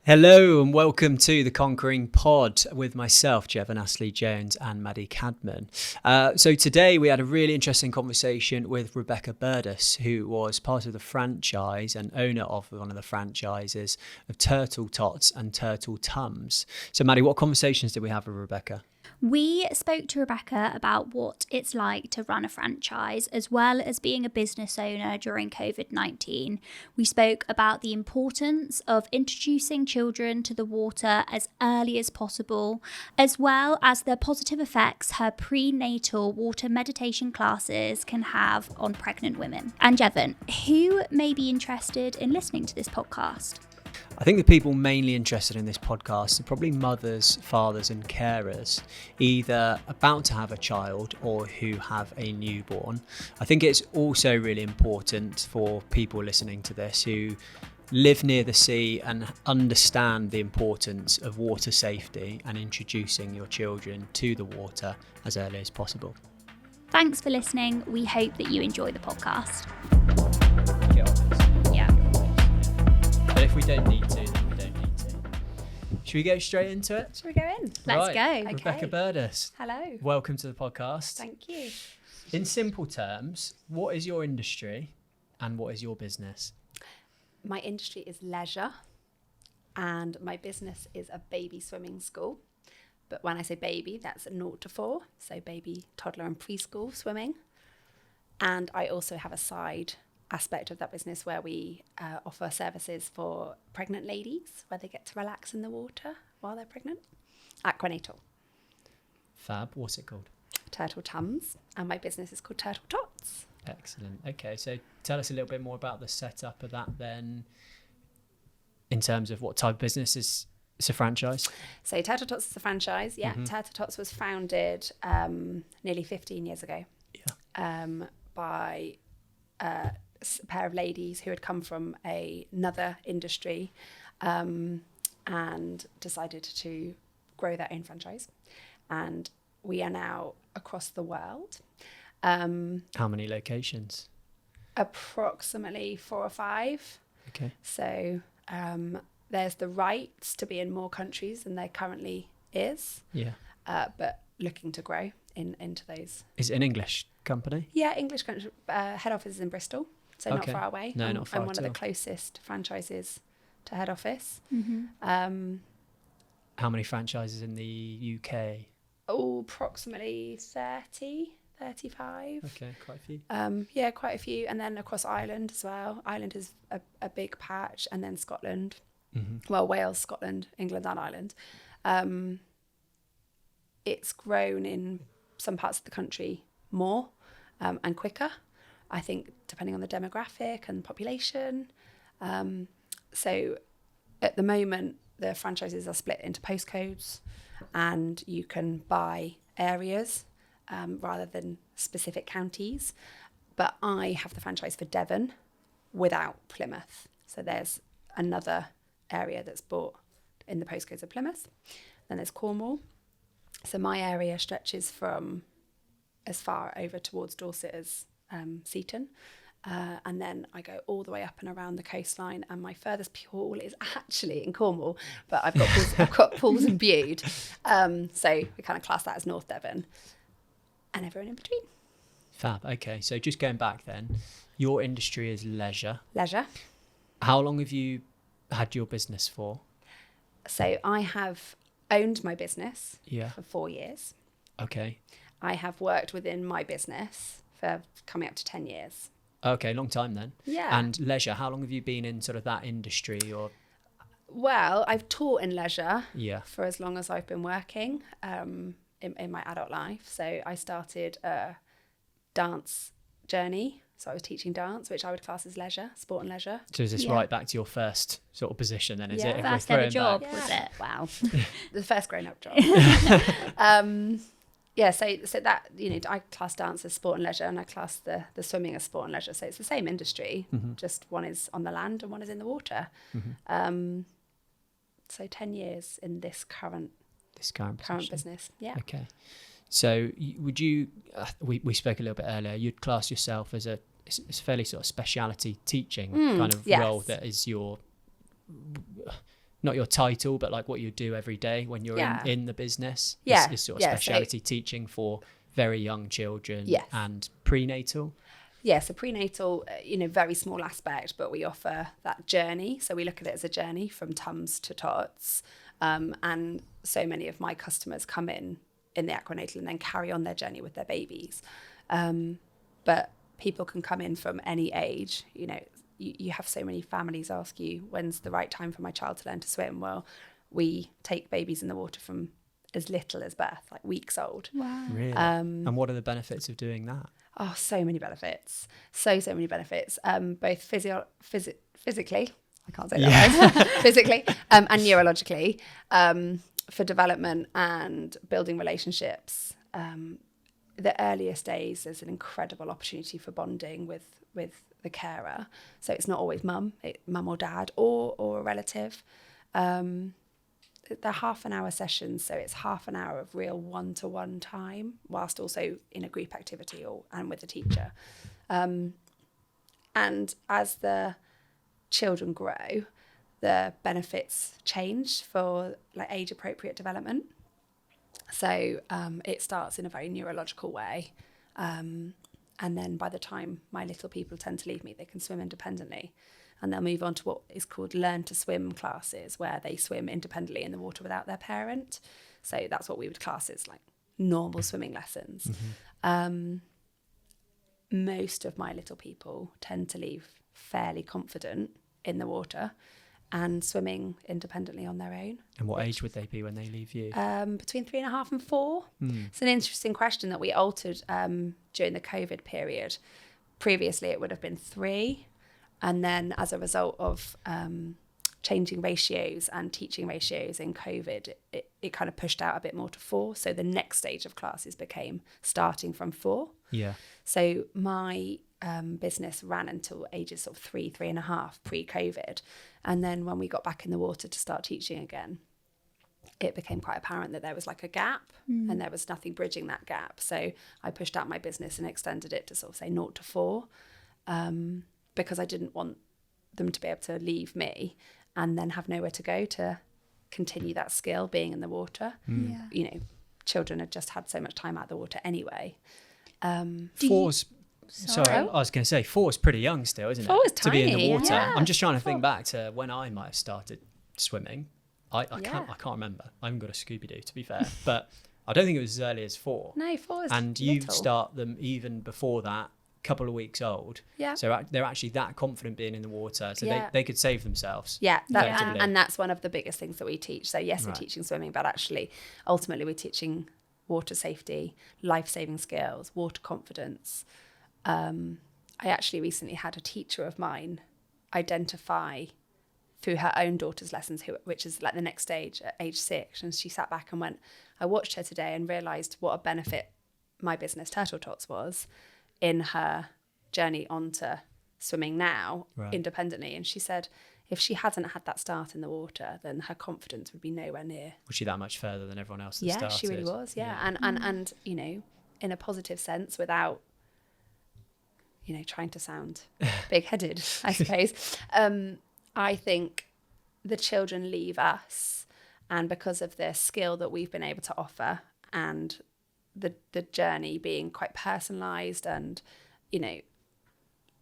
Hello and welcome to the Conquering Pod with myself, Jevon and Maddi Cadman. So today we had a really interesting conversation with Rebecca Burdus, who was part of the franchise and owner of one of the franchises of Turtle Tots and Turtle Tums. So Maddi, what conversations did we have with Rebecca? We spoke to Rebecca about what it's like to run a franchise, as well as being a business owner during COVID-19. We spoke about the importance of introducing children to the water as early as possible, as well as the positive effects her pre-natal water meditation classes can have on pregnant women. And Jevon, who may be interested in listening to this podcast? I think the people mainly interested in this podcast are probably mothers, fathers and carers, either about to have a child or who have a newborn. I think it's also really important for people listening to this who live near the sea and understand the importance of water safety and introducing your children to the water as early as possible. Thanks for listening. We hope that you enjoy the podcast. But if we don't need to, then we don't need to. Should we go straight into it? Should we go in? Let's go. Okay. Rebecca Burdus. Hello. Welcome to the podcast. Thank you. In simple terms, what is your industry and what is your business? My industry is leisure and my business is a baby swimming school. But when I say baby, that's 0 to 4. So baby, toddler and preschool swimming. And I also have a side aspect of that business where we offer services for pregnant ladies where they get to relax in the water while they're pregnant. Aquanatal. Fab. What's it called? Turtle Tums. And my business is called Turtle Tots. Excellent. Okay, so tell us a little bit more about the setup of that then, in terms of what type of business is it's a franchise. So Turtle Tots is a franchise. Yeah, Turtle Tots was founded nearly 15 years ago by a pair of ladies who had come from another industry and decided to grow their own franchise. And we are now across the world. How many locations? Approximately 4 or 5. Okay. So there's the rights to be in more countries than there currently is. Yeah. But looking to grow into those. Is it an English company? Yeah, English country. Head office is in Bristol, so Okay. not far away. No, not far I'm one at of the all. closest franchises to head office. How many franchises in the UK? Approximately 30, 35. Okay, quite a few. Yeah, quite a few. And then across Ireland as well. Ireland is a big patch, and then Scotland. Well, Wales, Scotland, England and Ireland. It's grown in some parts of the country more and quicker, I think, depending on the demographic and population. So at the moment, the franchises are split into postcodes and you can buy areas rather than specific counties. But I have the franchise for Devon without Plymouth. So there's another area that's bought in the postcodes of Plymouth. Then there's Cornwall. So my area stretches from as far over towards Dorset as Seaton. And then I go all the way up and around the coastline. And my furthest pool is actually in Cornwall, but I've got pools in Bude. So we kind of class that as North Devon and everyone in between. Fab. Okay, so just going back then, your industry is leisure. Leisure. How long have you had your business for? So I have owned my business Yeah. for 4 years. Okay. I have worked within my business for coming up to 10 years. Okay, long time then. Yeah. And leisure, how long have you been in sort of that industry or? Well, I've taught in leisure Yeah. for as long as I've been working in my adult life. So I started a dance journey. So I was teaching dance, which I would class as leisure, sport and leisure. So is this Yeah. right back to your first sort of position then, is Yeah. it? If we're First ever throwing job, back- was it? Wow. The first grown-up job. Yeah, so that, you know, I class dance as sport and leisure and I class the swimming as sport and leisure. So it's the same industry, just one is on the land and one is in the water. So 10 years in this current business. Yeah. Okay. So would you, we spoke a little bit earlier, you'd class yourself as it's a fairly sort of speciality teaching kind of yes. role that is your, not your title, but like what you do every day when you're in the business. Is sort of speciality teaching for very young children and prenatal. Yeah, so prenatal, very small aspect, but we offer that journey. So we look at it as a journey from tums to tots. And so many of my customers come in the acronatal and then carry on their journey with their babies. But people can come in from any age. You have so many families ask you, when's the right time for my child to learn to swim? Well, we take babies in the water from as little as birth, like weeks old. Wow. Really? And what are the benefits of doing that? Oh, so many benefits. So many benefits. Both physically, I can't say that word, physically, and neurologically, for development and building relationships. The earliest days, there's an incredible opportunity for bonding with the carer. So it's not always mum or dad or a relative. They're half an hour sessions, so it's half an hour of real one-to-one time, whilst also in a group activity and with a teacher. And as the children grow, the benefits change for like age-appropriate development. So it starts in a very neurological way. And then by the time my little people tend to leave me, they can swim independently. And they'll move on to what is called learn to swim classes, where they swim independently in the water without their parent. So that's what we would class as like normal swimming lessons. Mm-hmm. Most of my little people tend to leave fairly confident in the water and swimming independently on their own. And what age would they be when they leave you? Between 3.5 and 4. It's an interesting question that we altered during the COVID period. Previously, it would have been 3. And then as a result of changing ratios and teaching ratios in COVID, it kind of pushed out a bit more to 4. So the next stage of classes became starting from 4. Yeah. So my business ran until ages sort of 3.5 pre-COVID. And then when we got back in the water to start teaching again, it became quite apparent that there was like a gap and there was nothing bridging that gap. So I pushed out my business and extended it to sort of say 0 to 4. Because I didn't want them to be able to leave me and then have nowhere to go to continue that skill being in the water. Yeah. Children had just had so much time out of the water anyway. 4's, sorry, I was going to say 4's pretty young still, isn't it? 4 is tiny, to be in the water. yeah. I'm just trying to think back to when I might have started swimming. I can't remember. I haven't got a Scooby-Doo, to be fair, but I don't think it was as early as 4. No, 4 is and you little. Start them even before that, couple of weeks old. Yeah. So they're actually that confident being in the water, so they could save themselves. Yeah, and that's one of the biggest things that we teach. So yes, we're teaching swimming, but actually ultimately we're teaching water safety, life-saving skills, water confidence. I actually recently had a teacher of mine identify through her own daughter's lessons, which is like the next stage at age 6, and she sat back and went, I watched her today and realised what a benefit my business Turtle Tots was in her journey onto swimming now independently. And she said if she hadn't had that start in the water, then her confidence would be nowhere near. Was she that much further than everyone else that started? She really was, And in a positive sense, without trying to sound big-headed, I suppose. I think the children leave us, and because of the skill that we've been able to offer and the journey being quite personalised and,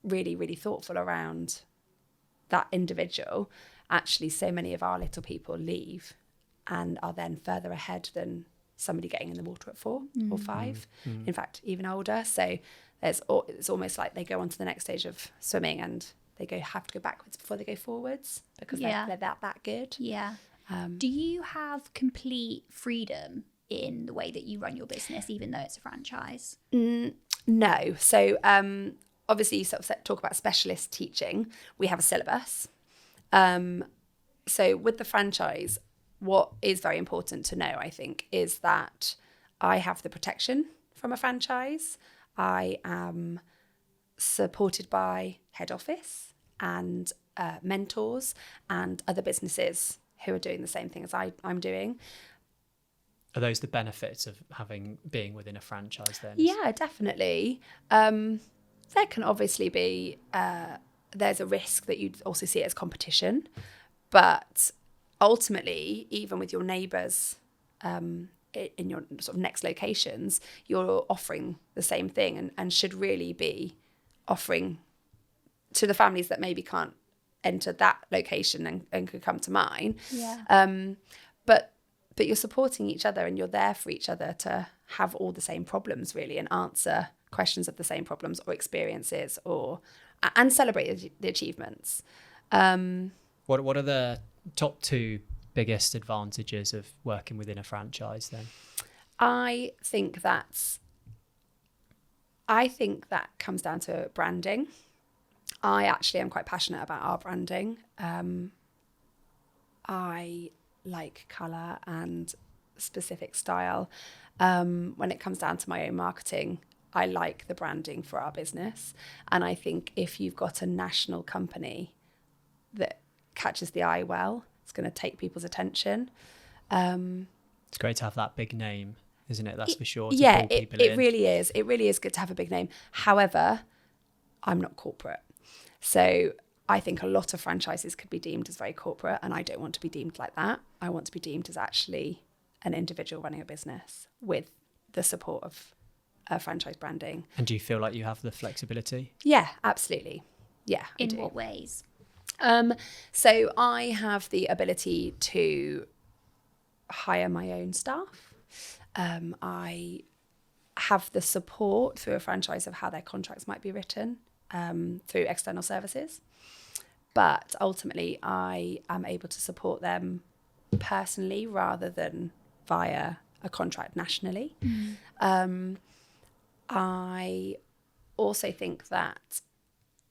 really, really thoughtful around that individual, actually so many of our little people leave and are then further ahead than somebody getting in the water at 4 or 5, in fact, even older. So it's almost like they go on to the next stage of swimming and they have to go backwards before they go forwards because they're that good. Yeah. Do you have complete freedom in the way that you run your business, even though it's a franchise? No. So obviously you sort of talk about specialist teaching. We have a syllabus. So with the franchise, what is very important to know, I think, is that I have the protection from a franchise. I am supported by head office and mentors and other businesses who are doing the same thing as I'm doing. Are those the benefits of being within a franchise then? Yeah, definitely. There can obviously be, there's a risk that you'd also see it as competition, but ultimately, even with your neighbours in your sort of next locations, you're offering the same thing, and should really be offering to the families that maybe can't enter that location and could come to mine. But you're supporting each other, and you're there for each other to have all the same problems, really, and answer questions of the same problems or experiences, and celebrate the achievements. What are the top 2 biggest advantages of working within a franchise then? I think that comes down to branding. I actually am quite passionate about our branding. I like colour and specific style. When it comes down to my own marketing, I like the branding for our business. And I think if you've got a national company that catches the eye well, it's going to take people's attention. It's great to have that big name, isn't it? That's for sure. Yeah, it really is. It really is good to have a big name. However, I'm not corporate. So I think a lot of franchises could be deemed as very corporate, and I don't want to be deemed like that. I want to be deemed as actually an individual running a business with the support of franchise branding. And do you feel like you have the flexibility? Yeah, absolutely. Yeah. In what ways? So I have the ability to hire my own staff. I have the support through a franchise of how their contracts might be written through external services. But ultimately, I am able to support them personally rather than via a contract nationally. I also think that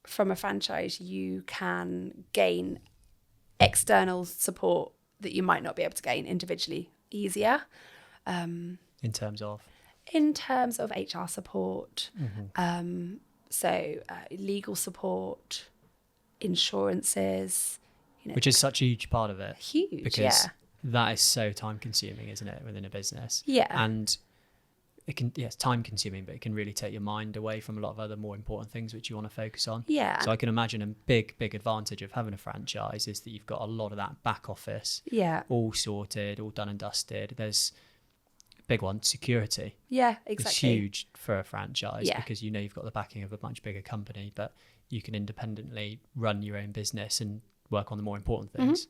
from a franchise, you can gain external support that you might not be able to gain individually easier. In terms of HR support, legal support, insurances, which is such a huge part of it. Huge, because that is so time consuming, isn't it, within a business? Yeah. And it's time consuming, but it can really take your mind away from a lot of other more important things which you want to focus on. Yeah. So I can imagine a big advantage of having a franchise is that you've got a lot of that back office all sorted, all done and dusted. There's a big one, security. Yeah, exactly. It's huge for a franchise because you've got the backing of a much bigger company, but you can independently run your own business and work on the more important things.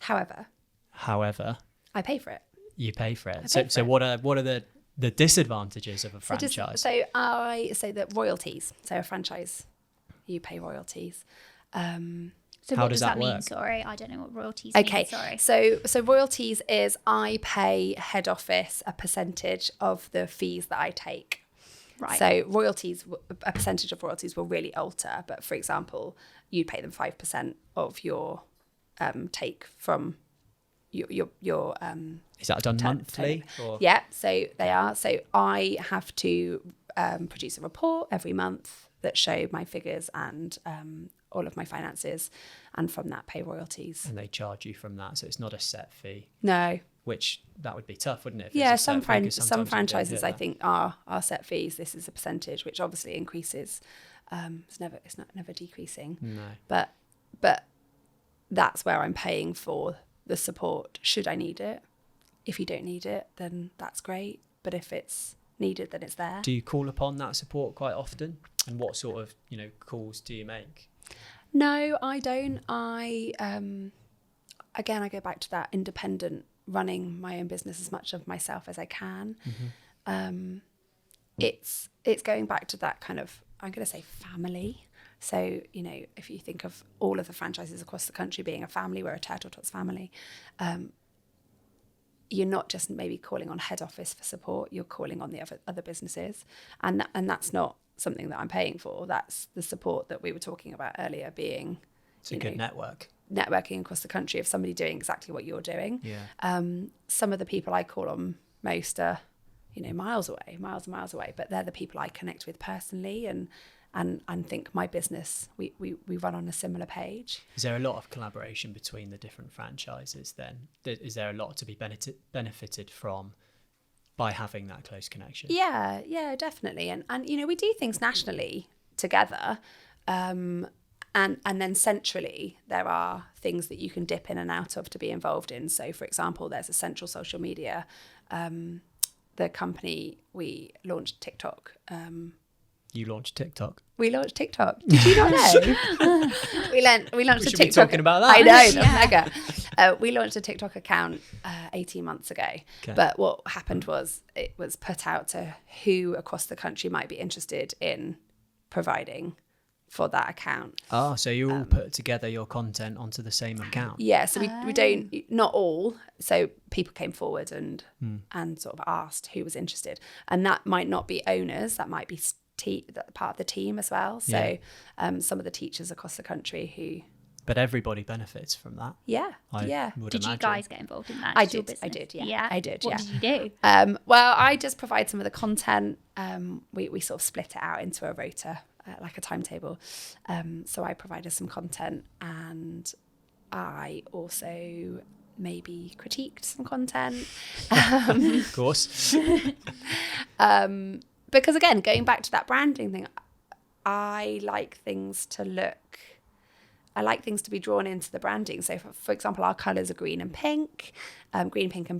However, I pay for it. You pay for it. So what are the disadvantages of a franchise? So I say that royalties. So a franchise, you pay royalties. So how what does that that mean? work? Sorry, I don't know what royalties Okay, mean. Sorry. So royalties is I pay head office a percentage of the fees that I take. Right. So royalties, a percentage of royalties will really alter. But for example, you'd pay them 5% of your take from your is that done monthly? Or? Yeah, so they are. So I have to produce a report every month that show my figures and all of my finances, and from that pay royalties. And they charge you from that, so it's not a set fee. No. Which that would be tough, wouldn't it? Yeah, some franchises I think are set fees. This is a percentage, which obviously increases. It's never decreasing. No. But that's where I'm paying for the support should I need it. If you don't need it, then that's great. But if it's needed, then it's there. Do you call upon that support quite often? And what sort of calls do you make? No, I don't. I go back to that independent running my own business as much of myself as I can. It's going back to that kind of, I'm going to say, family. So, if you think of all of the franchises across the country being a family, we're a Turtle Tots family, you're not just maybe calling on head office for support, you're calling on the other businesses. And that's not something that I'm paying for. That's the support that we were talking about earlier being... It's a good network. Networking across the country of somebody doing exactly what you're doing. Yeah. Some of the people I call on most are, miles and miles away, but they're the people I connect with personally and think my business, we run on a similar page. Is there a lot of collaboration between the different franchises then? Is there a lot to be benefited from by having that close connection? Yeah, definitely. And we do things nationally together. And then centrally, there are things that you can dip in and out of to be involved in. So, for example, there's a central social media. The company, we launched TikTok. You launched TikTok. We launched TikTok. Did you not know? we launched We a should TikTok. be talking about that. I know, mega. We launched a TikTok account 18 months ago. Okay. But what happened was it was put out to who across the country might be interested in providing for that account. Oh, so you all put together your content onto the same account. Yeah, so we don't, not all. So people came forward and sort of asked who was interested. And that might not be owners, that might be part of the team as well. So some of the teachers across the country who... But everybody benefits from that. Yeah, I would Did imagine. you guys get involved in that? I It's your did, business. yeah. I did, What yeah. did you do? Well, I just provide some of the content. We sort of split it out into a rota, like a timetable. So I provided some content, and I also maybe critiqued some content. Of course. Because again, going back to that branding thing, I like things to be drawn into the branding. So for example, our colours are green, pink and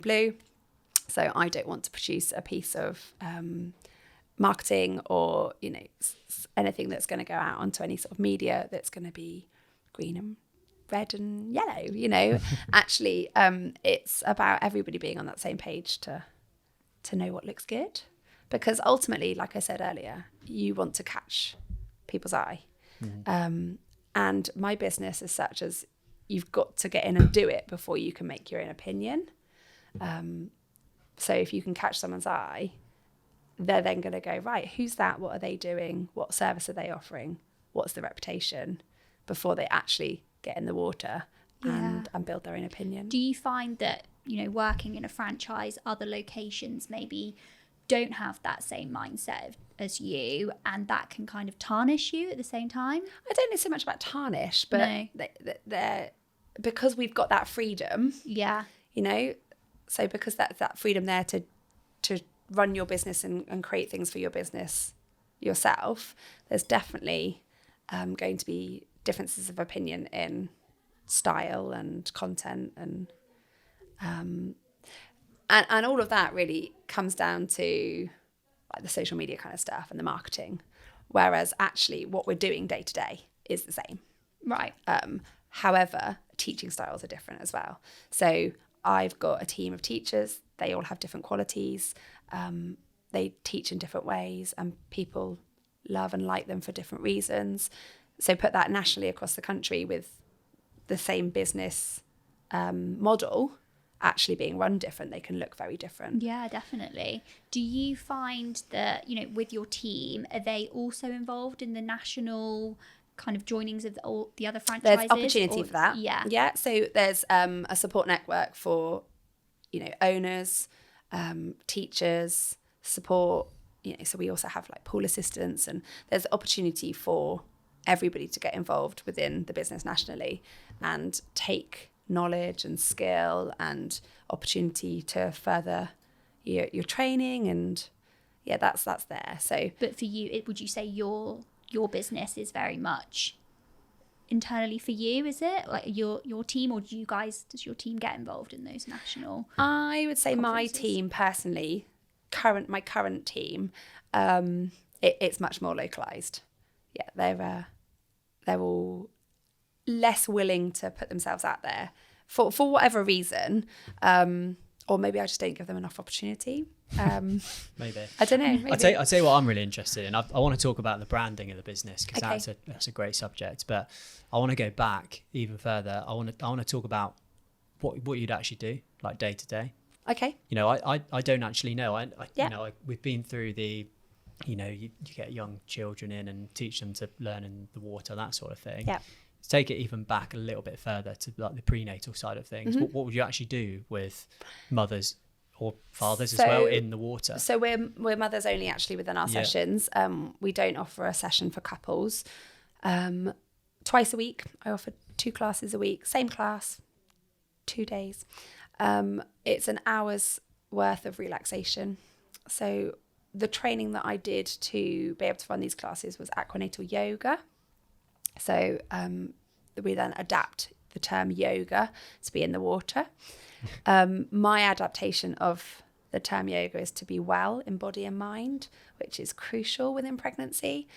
blue. So I don't want to produce a piece of marketing or, anything that's going to go out onto any sort of media that's going to be green and red and yellow, Actually, it's about everybody being on that same page to know what looks good. Because ultimately, like I said earlier, you want to catch people's eye. And my business is such as you've got to get in and do it before you can make your own opinion. So if you can catch someone's eye, they're then going to go, right, who's that? What are they doing? What service are they offering? What's the reputation? Before they actually get in the water and build their own opinion. Do you find that, working in a franchise, other locations maybe don't have that same mindset as you, and that can kind of tarnish you at the same time? I don't know so much about tarnish, but they're because we've got that freedom. Yeah. So because that's that freedom there to run your business and create things for your business yourself, there's definitely going to be differences of opinion in style and content and all of that really comes down to like the social media kind of stuff and the marketing, whereas actually what we're doing day to day is the same. Right. However, teaching styles are different as well. So I've got a team of teachers. They all have different qualities. They teach in different ways, and people love and like them for different reasons. So put that nationally across the country with the same business model actually being run different, they can look very different. Yeah, definitely. Do you find that, with your team, are they also involved in the national kind of joinings of the other franchises? There's opportunity for that. Yeah. Yeah. So there's a support network for, owners, teachers, support, so we also have like pool assistants, and there's opportunity for everybody to get involved within the business nationally and take knowledge and skill and opportunity to further your training, and that's there. So but for you, would you say your business is very much internally for you, is it like your team, or does your team get involved in those national I would say conferences? My team personally, my current team, it's much more localized. They're all less willing to put themselves out there for whatever reason, or maybe I just don't give them enough opportunity. Maybe. I don't know. Maybe. I'll tell you what I'm really interested in. I want to talk about the branding of the business, because that's a great subject. But I want to go back even further. I want to talk about what you'd actually do, like day to day. Okay. I don't actually know. We've been through the, you get young children in and teach them to learn in the water, that sort of thing. Yeah. Let's take it even back a little bit further to like the prenatal side of things. Mm-hmm. What would you actually do with mothers or fathers as well in the water? So we're mothers only actually within our sessions. We don't offer a session for couples. Twice a week, I offer 2 classes a week, same class, 2 days. It's an hour's worth of relaxation. So the training that I did to be able to run these classes was aquanatal yoga. So we then adapt the term yoga to be in the water. My adaptation of the term yoga is to be well in body and mind, which is crucial within pregnancy.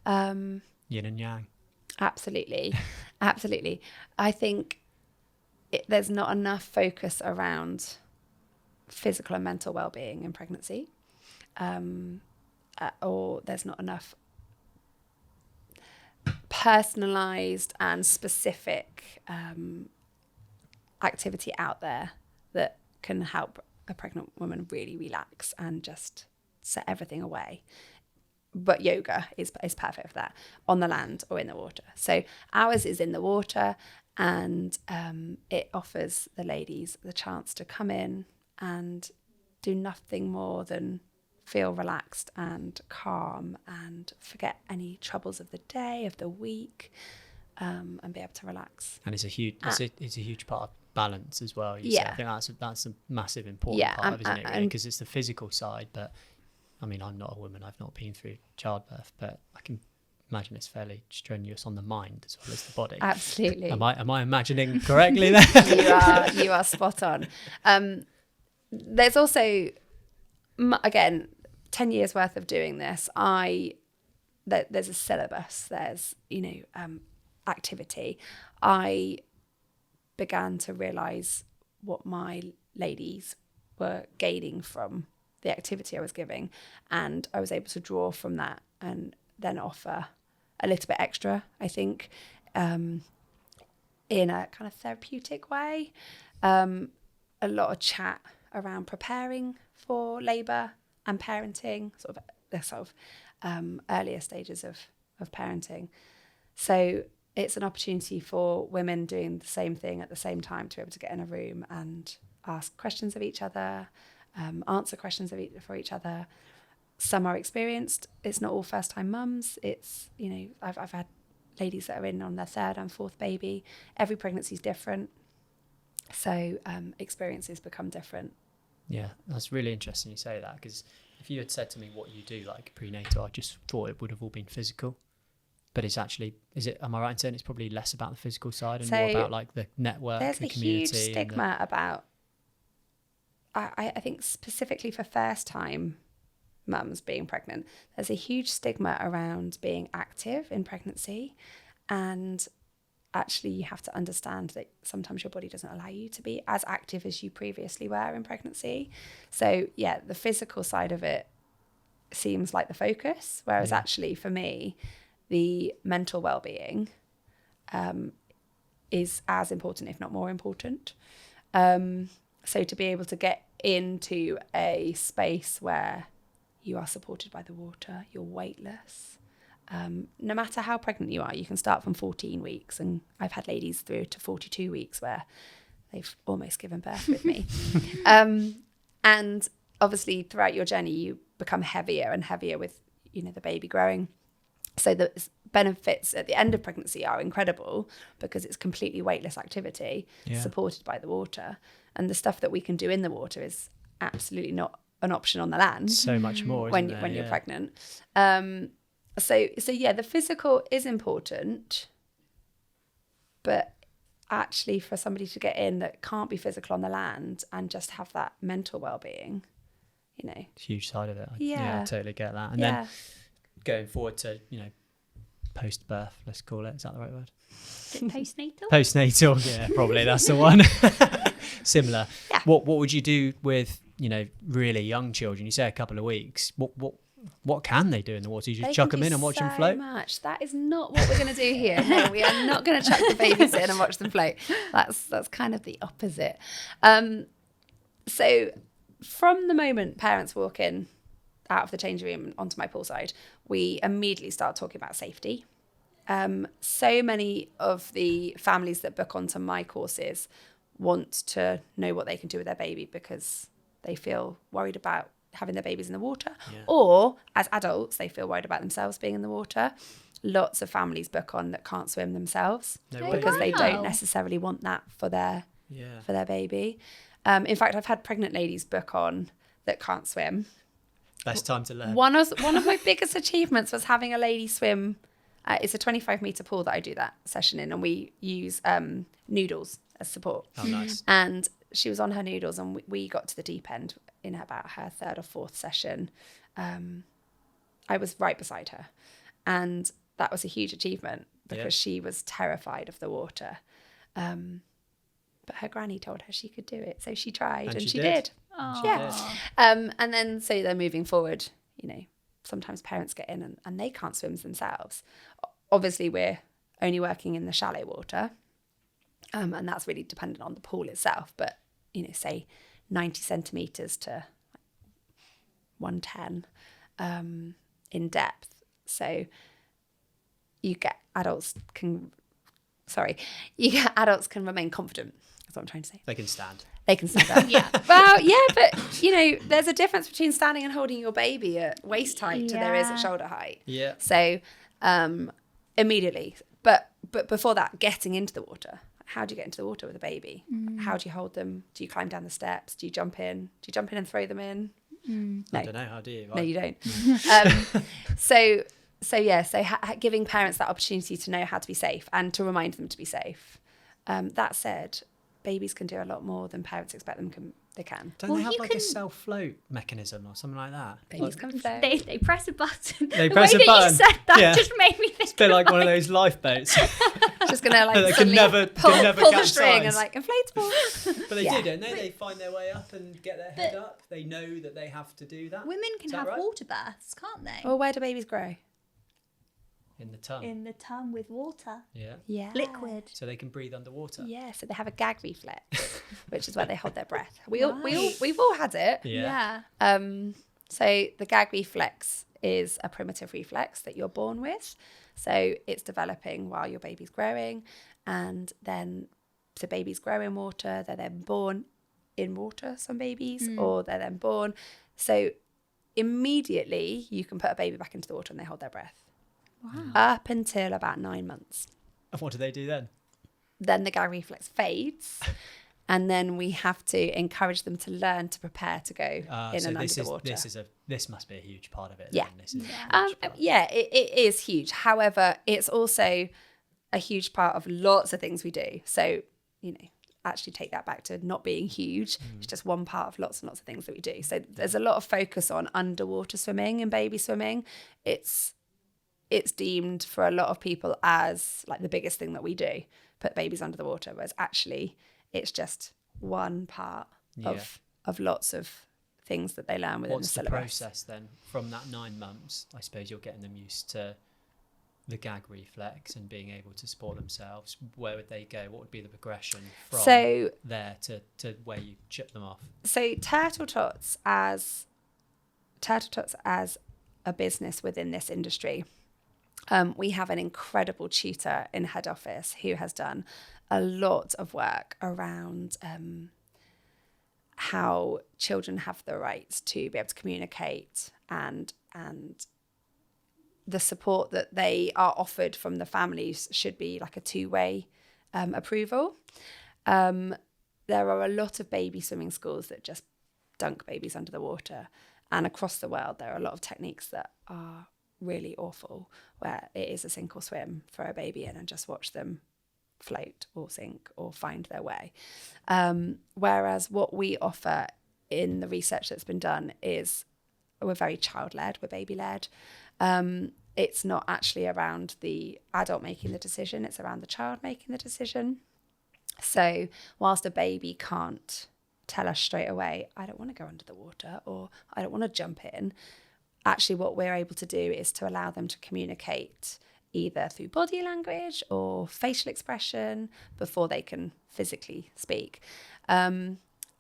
Yin and yang. Absolutely. Absolutely. I think there's not enough focus around physical and mental well-being in pregnancy, or there's not enough personalized and specific activity out there that can help a pregnant woman really relax and just set everything away. But yoga is perfect for that, on the land or in the water. So ours is in the water, and it offers the ladies the chance to come in and do nothing more than feel relaxed and calm and forget any troubles of the day, of the week, and be able to relax. And it's a huge part of balance as well. Yeah. I think that's a massive important part of it, isn't it, really? Because it's the physical side, but I mean, I'm not a woman, I've not been through childbirth, but I can imagine it's fairly strenuous on the mind as well as the body. Absolutely. Am I imagining correctly there? You are spot on. There's also, again, 10 years worth of doing this. There's a syllabus, there's, activity. I began to realise what my ladies were gaining from the activity I was giving, and I was able to draw from that and then offer a little bit extra, I think, in a kind of therapeutic way. A lot of chat around preparing for labour and parenting, the earlier stages of parenting. So it's an opportunity for women doing the same thing at the same time to be able to get in a room and ask questions of each other, answer questions for each other. Some are experienced. It's not all first-time mums. It's, I've had ladies that are in on their third and fourth baby. Every pregnancy is different. So experiences become different. Yeah, that's really interesting you say that, because if you had said to me what you do, like prenatal, I just thought it would have all been physical. But it's actually, am I right in saying it's probably less about the physical side and more about like the network, the community? There's a huge stigma about, I think specifically for first-time mums being pregnant, there's a huge stigma around being active in pregnancy, and actually you have to understand that sometimes your body doesn't allow you to be as active as you previously were in pregnancy. So yeah, the physical side of it seems like the focus, whereas actually for me, the mental well-being is as important, if not more important. So to be able to get into a space where you are supported by the water, you're weightless. No matter how pregnant you are, you can start from 14 weeks. And I've had ladies through to 42 weeks where they've almost given birth with me. And obviously throughout your journey, you become heavier and heavier with, the baby growing. So the benefits at the end of pregnancy are incredible because it's completely weightless activity supported by the water. And the stuff that we can do in the water is absolutely not an option on the land. So much more, when you're pregnant. So the physical is important, but actually for somebody to get in that can't be physical on the land and just have that mental well-being, huge side of it. Yeah, I totally get that. And then going forward to, post-birth, let's call it. Is that the right word? Is it post-natal? Post-natal, yeah, probably that's the one. Similar. Yeah. What would you do with, really young children? You say a couple of weeks. What can they do in the water? You just chuck them in and watch them float? Much. That is not what we're going to do here. No, we are not going to chuck the babies in and watch them float. That's kind of the opposite. So from the moment parents walk in out of the changing room onto my poolside, we immediately start talking about safety. So many of the families that book onto my courses want to know what they can do with their baby because they feel worried about having their babies in the water, or as adults they feel worried about themselves being in the water. Lots of families book on that can't swim themselves because they don't necessarily want that for their baby. In fact, I've had pregnant ladies book on that can't swim. Best time to learn. One of my biggest achievements was having a lady swim It's a 25-metre pool that I do that session in, and we use noodles as support. Oh, nice. And she was on her noodles, and we got to the deep end in about her third or fourth session. I was right beside her, and that was a huge achievement because she was terrified of the water. But her granny told her she could do it, so she tried, and she did. Aww. And then so they're moving forward, you know, sometimes parents get in and they can't swim themselves. Obviously, we're only working in the shallow water, and that's really dependent on the pool itself. But, you know, say 90 centimetres to 110 in depth. So you get adults can remain confident. That's what I'm trying to say. They can stand. They can stand up. Yeah. Well, yeah, but, you know, there's a difference between standing and holding your baby at waist height to there is at shoulder height. Yeah. So immediately. But before that, getting into the water. How do you get into the water with a baby? How do you hold them? Do you climb down the steps? Do you jump in? Do you jump in and throw them in? No. I don't know. How do you? No, you don't. Giving parents that opportunity to know how to be safe and to remind them to be safe. That said, babies can do a lot more than parents expect them they can. Don't they have like a self-float mechanism or something like that? Babies can float. They press a button. They the press way a button. You said that just made me think. It's a bit like one of those lifeboats. Just gonna like They can never pull the string capsize. and like inflatable. But they do, don't they? They find their way up and get their head up. They know that they have to do that. Women can have water baths, can't they? Well, where do babies grow? In the tongue. In the tongue with water. Yeah. Yeah. Liquid. So they can breathe underwater. Yeah, so they have a gag reflex, which is where they hold their breath. We've all had it. Yeah. So the gag reflex is a primitive reflex that you're born with. So it's developing while your baby's growing, and then so babies grow in water. They're then born in water. Some babies, or they're then born. So immediately you can put a baby back into the water and they hold their breath. Wow. Up until about 9 months. And what do they do then? Then the gag reflex fades, and then we have to encourage them to learn to prepare to go in and under the water. This must be a huge part of it. Yeah. This is it is huge. However, it's also a huge part of lots of things we do. So, you know, actually take that back to not being huge. It's just one part of lots and lots of things that we do. So there's a lot of focus on underwater swimming and baby swimming. It's deemed for a lot of people as like the biggest thing that we do, put babies under the water, whereas actually it's just one part of lots of things that they learn within the syllabus. What's the process then from that 9 months? I suppose you're getting them used to the gag reflex and being able to support themselves. Where would they go? What would be the progression from there to where you chip them off? So Turtle Tots as a business within this industry, we have an incredible tutor in head office who has done a lot of work around how children have the right to be able to communicate and the support that they are offered from the families should be like a two-way approval. There are a lot of baby swimming schools that just dunk babies under the water, and across the world there are a lot of techniques that are really awful, where it is a sink or swim, throw a baby in and just watch them float or sink or find their way. Whereas what we offer in the research that's been done is we're very child-led, we're baby-led. It's not actually around the adult making the decision, it's around the child making the decision. So whilst a baby can't tell us straight away, I don't want to go under the water or I don't want to jump in, actually what we're able to do is to allow them to communicate either through body language or facial expression before they can physically speak.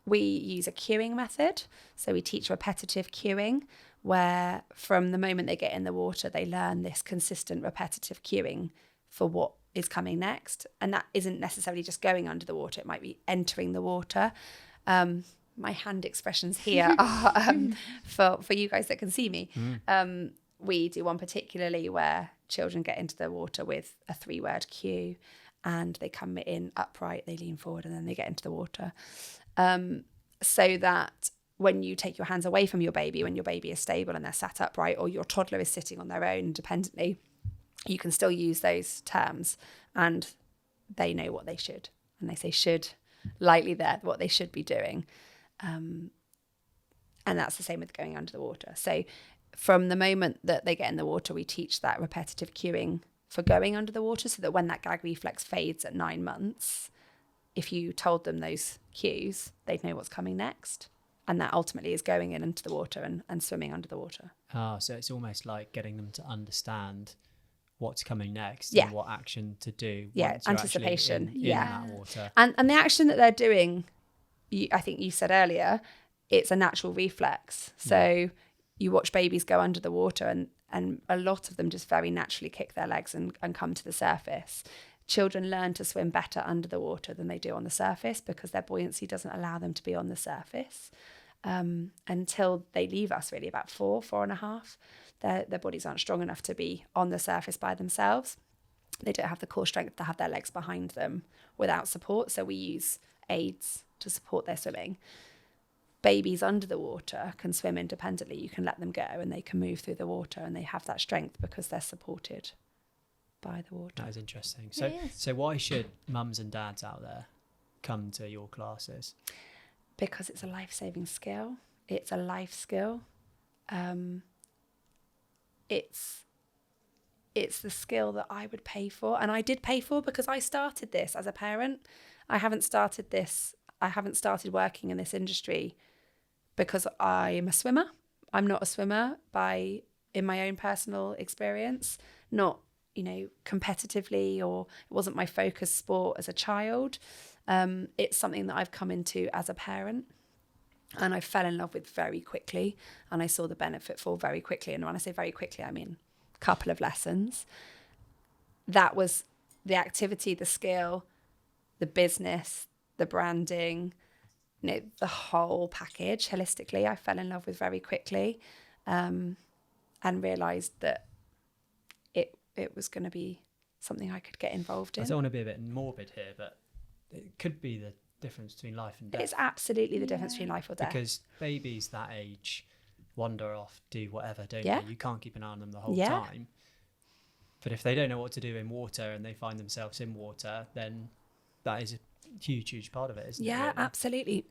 We use a cueing method. So we teach repetitive cueing, where from the moment they get in the water, they learn this consistent repetitive cueing for what is coming next. And that isn't necessarily just going under the water. It might be entering the water. My hand expressions here are for you guys that can see me. We do one particularly where children get into the water with a 3-word cue and they come in upright, they lean forward and then they get into the water. So that when you take your hands away from your baby, when your baby is stable and they're sat upright, or your toddler is sitting on their own independently, you can still use those terms, and they know what they should, and they say should lightly there, what they should be doing. And that's the same with going under the water. So from the moment that they get in the water, we teach that repetitive cueing for going under the water, so that when that gag reflex fades at 9 months, if you told them those cues, they'd know what's coming next. And that ultimately is going in into the water and swimming under the water. So it's almost like getting them to understand what's coming next Yeah. and what action to do. Yeah, once you're actually anticipation. in Yeah. that water. And the action that they're doing, I think you said earlier, it's a natural reflex. So you watch babies go under the water, and a lot of them just very naturally kick their legs and come to the surface. Children learn to swim better under the water than they do on the surface, because their buoyancy doesn't allow them to be on the surface until they leave us, really, about 4.5. Their bodies aren't strong enough to be on the surface by themselves. They don't have the core strength to have their legs behind them without support, so we use aids to support their swimming. Babies under the water can swim independently. You can let them go and they can move through the water, and they have that strength because they're supported by the water. That is interesting. It is. So why should mums and dads out there come to your classes? Because it's a life-saving skill. It's a life skill. It's the skill that I would pay for, and I did pay for, because I started this as a parent. I haven't started working in this industry because I'm a swimmer. I'm not a swimmer in my own personal experience, not, competitively, or it wasn't my focus sport as a child. It's something that I've come into as a parent, and I fell in love with very quickly, and I saw the benefit for very quickly. And when I say very quickly, I mean a couple of lessons. That was the activity, the skill, the business, the branding, the whole package holistically. I fell in love with very quickly, and realised that it was going to be something I could get involved in. I don't want to be a bit morbid here, but it could be the difference between life and death. It's absolutely the difference between life or death. Because babies that age wander off, do whatever, don't Yeah. they? You can't keep an eye on them the whole Yeah. time. But if they don't know what to do in water and they find themselves in water, then that is a huge, huge part of it, isn't it? Yeah, really? absolutely.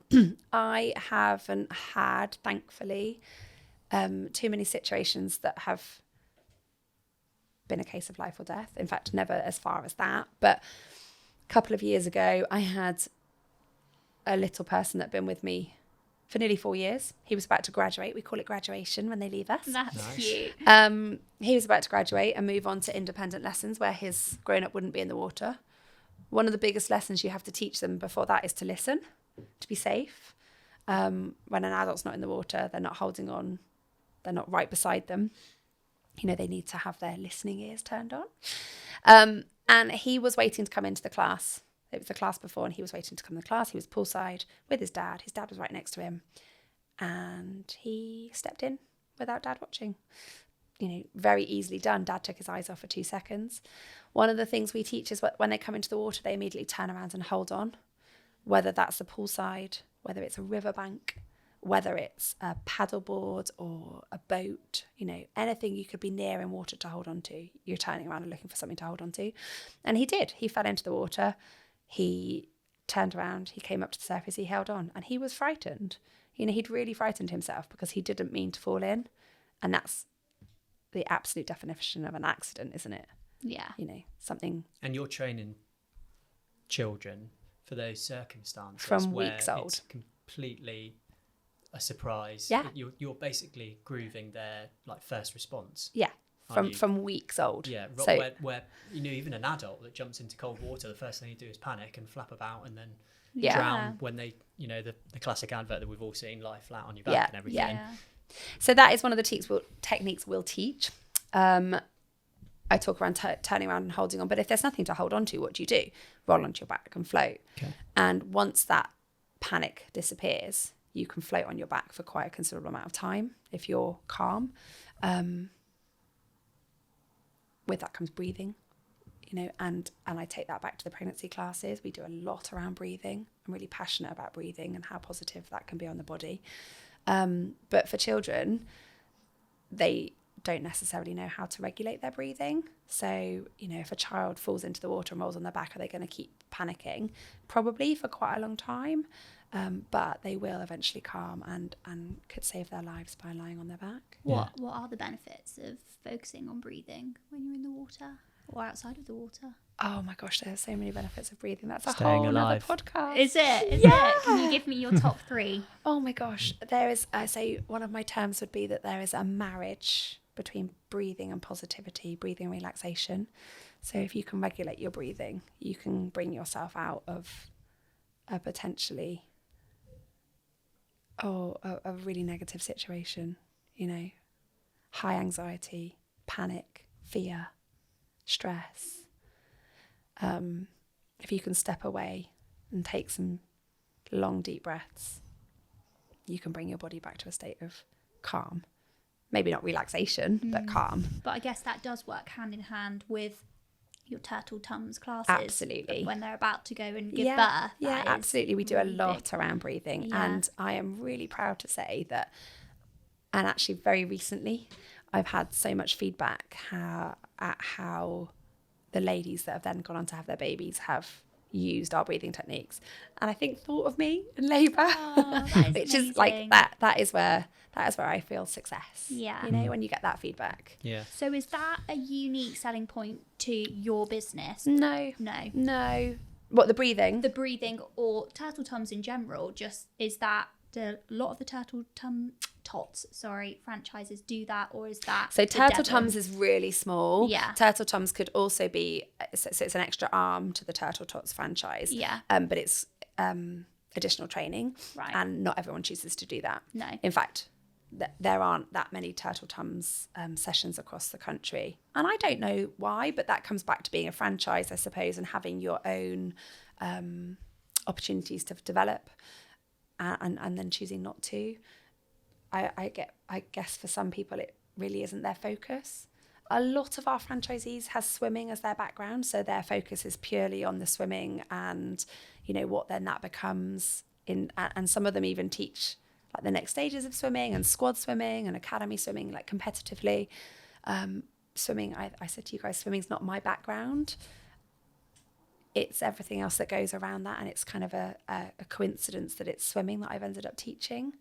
I haven't had, thankfully, too many situations that have been a case of life or death. In fact, never as far as that. But a couple of years ago, I had a little person that had been with me for nearly 4 years. He was about to graduate. We call it graduation when they leave us. That's Nice. cute. He was about to graduate and move on to independent lessons where his grown-up wouldn't be in the water. One of the biggest lessons you have to teach them before that is to listen, to be safe. When an adult's not in the water, they're not holding on, they're not right beside them. They need to have their listening ears turned on. And he was waiting to come into the class. It was the class before, and he was waiting to come to the class. He was poolside with his dad. His dad was right next to him. And he stepped in without dad watching. Very easily done. Dad took his eyes off for 2 seconds. One of the things we teach is when they come into the water, they immediately turn around and hold on, whether that's the poolside, whether it's a riverbank, whether it's a paddleboard or a boat, anything you could be near in water to hold on to. You're turning around and looking for something to hold on to. And he did. He fell into the water. He turned around. He came up to the surface. He held on. And he was frightened. He'd really frightened himself because he didn't mean to fall in. And that's the absolute definition of an accident, isn't it? Yeah. Something And you're training children for those circumstances from where weeks old. it's completely a surprise. Yeah. You're basically grooving their first response. Yeah. aren't you? From weeks old. Yeah, So where even an adult that jumps into cold water, the first thing you do is panic and flap about and then Yeah. drown when they, the classic advert that we've all seen, lie flat on your back Yeah, and everything. Yeah. So that is one of the techniques we'll teach. I talk around turning around and holding on, but if there's nothing to hold on to, what do? Roll onto your back and float. Okay. And once that panic disappears, you can float on your back for quite a considerable amount of time if you're calm. With that comes breathing, and I take that back to the pregnancy classes. We do a lot around breathing. I'm really passionate about breathing and how positive that can be on the body. But for children, they don't necessarily know how to regulate their breathing. So, if a child falls into the water and rolls on their back, are they going to keep panicking? Probably for quite a long time, but they will eventually calm and could save their lives by lying on their back. What are the benefits of focusing on breathing when you're in the water or outside of the water? Oh my gosh, there are so many benefits of breathing. That's Staying a whole other alive. podcast. Is it? Can you give me your top 3? Oh my gosh, there is, so one of my terms would be that there is a marriage between breathing and positivity, breathing and relaxation. So if you can regulate your breathing, you can bring yourself out of a potentially, a really negative situation, high anxiety, panic, fear, stress. If you can step away and take some long, deep breaths, you can bring your body back to a state of calm. Maybe not relaxation, but calm. But I guess that does work hand in hand with your turtle tums classes. Absolutely. When they're about to go and give birth. Yeah, absolutely. We do a lot big. around breathing. Yeah. And I am really proud to say that, and actually very recently, I've had so much feedback at how the ladies that have then gone on to have their babies have used our breathing techniques, and I think thought of me in labour, which amazing. is like that is where I feel success. Yeah. When you get that feedback. Yeah. So is that a unique selling point to your business? No. What, the breathing? The breathing or turtle tums in general, just is that a lot of the turtle tots franchises do that, or is that so turtle Jevon? tums is really small. Yeah. Turtle tums could also be, so it's an extra arm to the Turtle Tots franchise. Yeah. But it's additional training, Right. and not everyone chooses to do that. No. In fact, there aren't that many turtle tums sessions across the country, and I don't know why, but that comes back to being a franchise, I suppose, and having your own opportunities to develop. And then choosing not to. I guess for some people it really isn't their focus. A lot of our franchisees has swimming as their background, so their focus is purely on the swimming and what then that becomes in. And some of them even teach like the next stages of swimming and squad swimming and academy swimming, like competitively. Swimming, I said to you guys, swimming's not my background. It's everything else that goes around that, and it's kind of a coincidence that it's swimming that I've ended up teaching.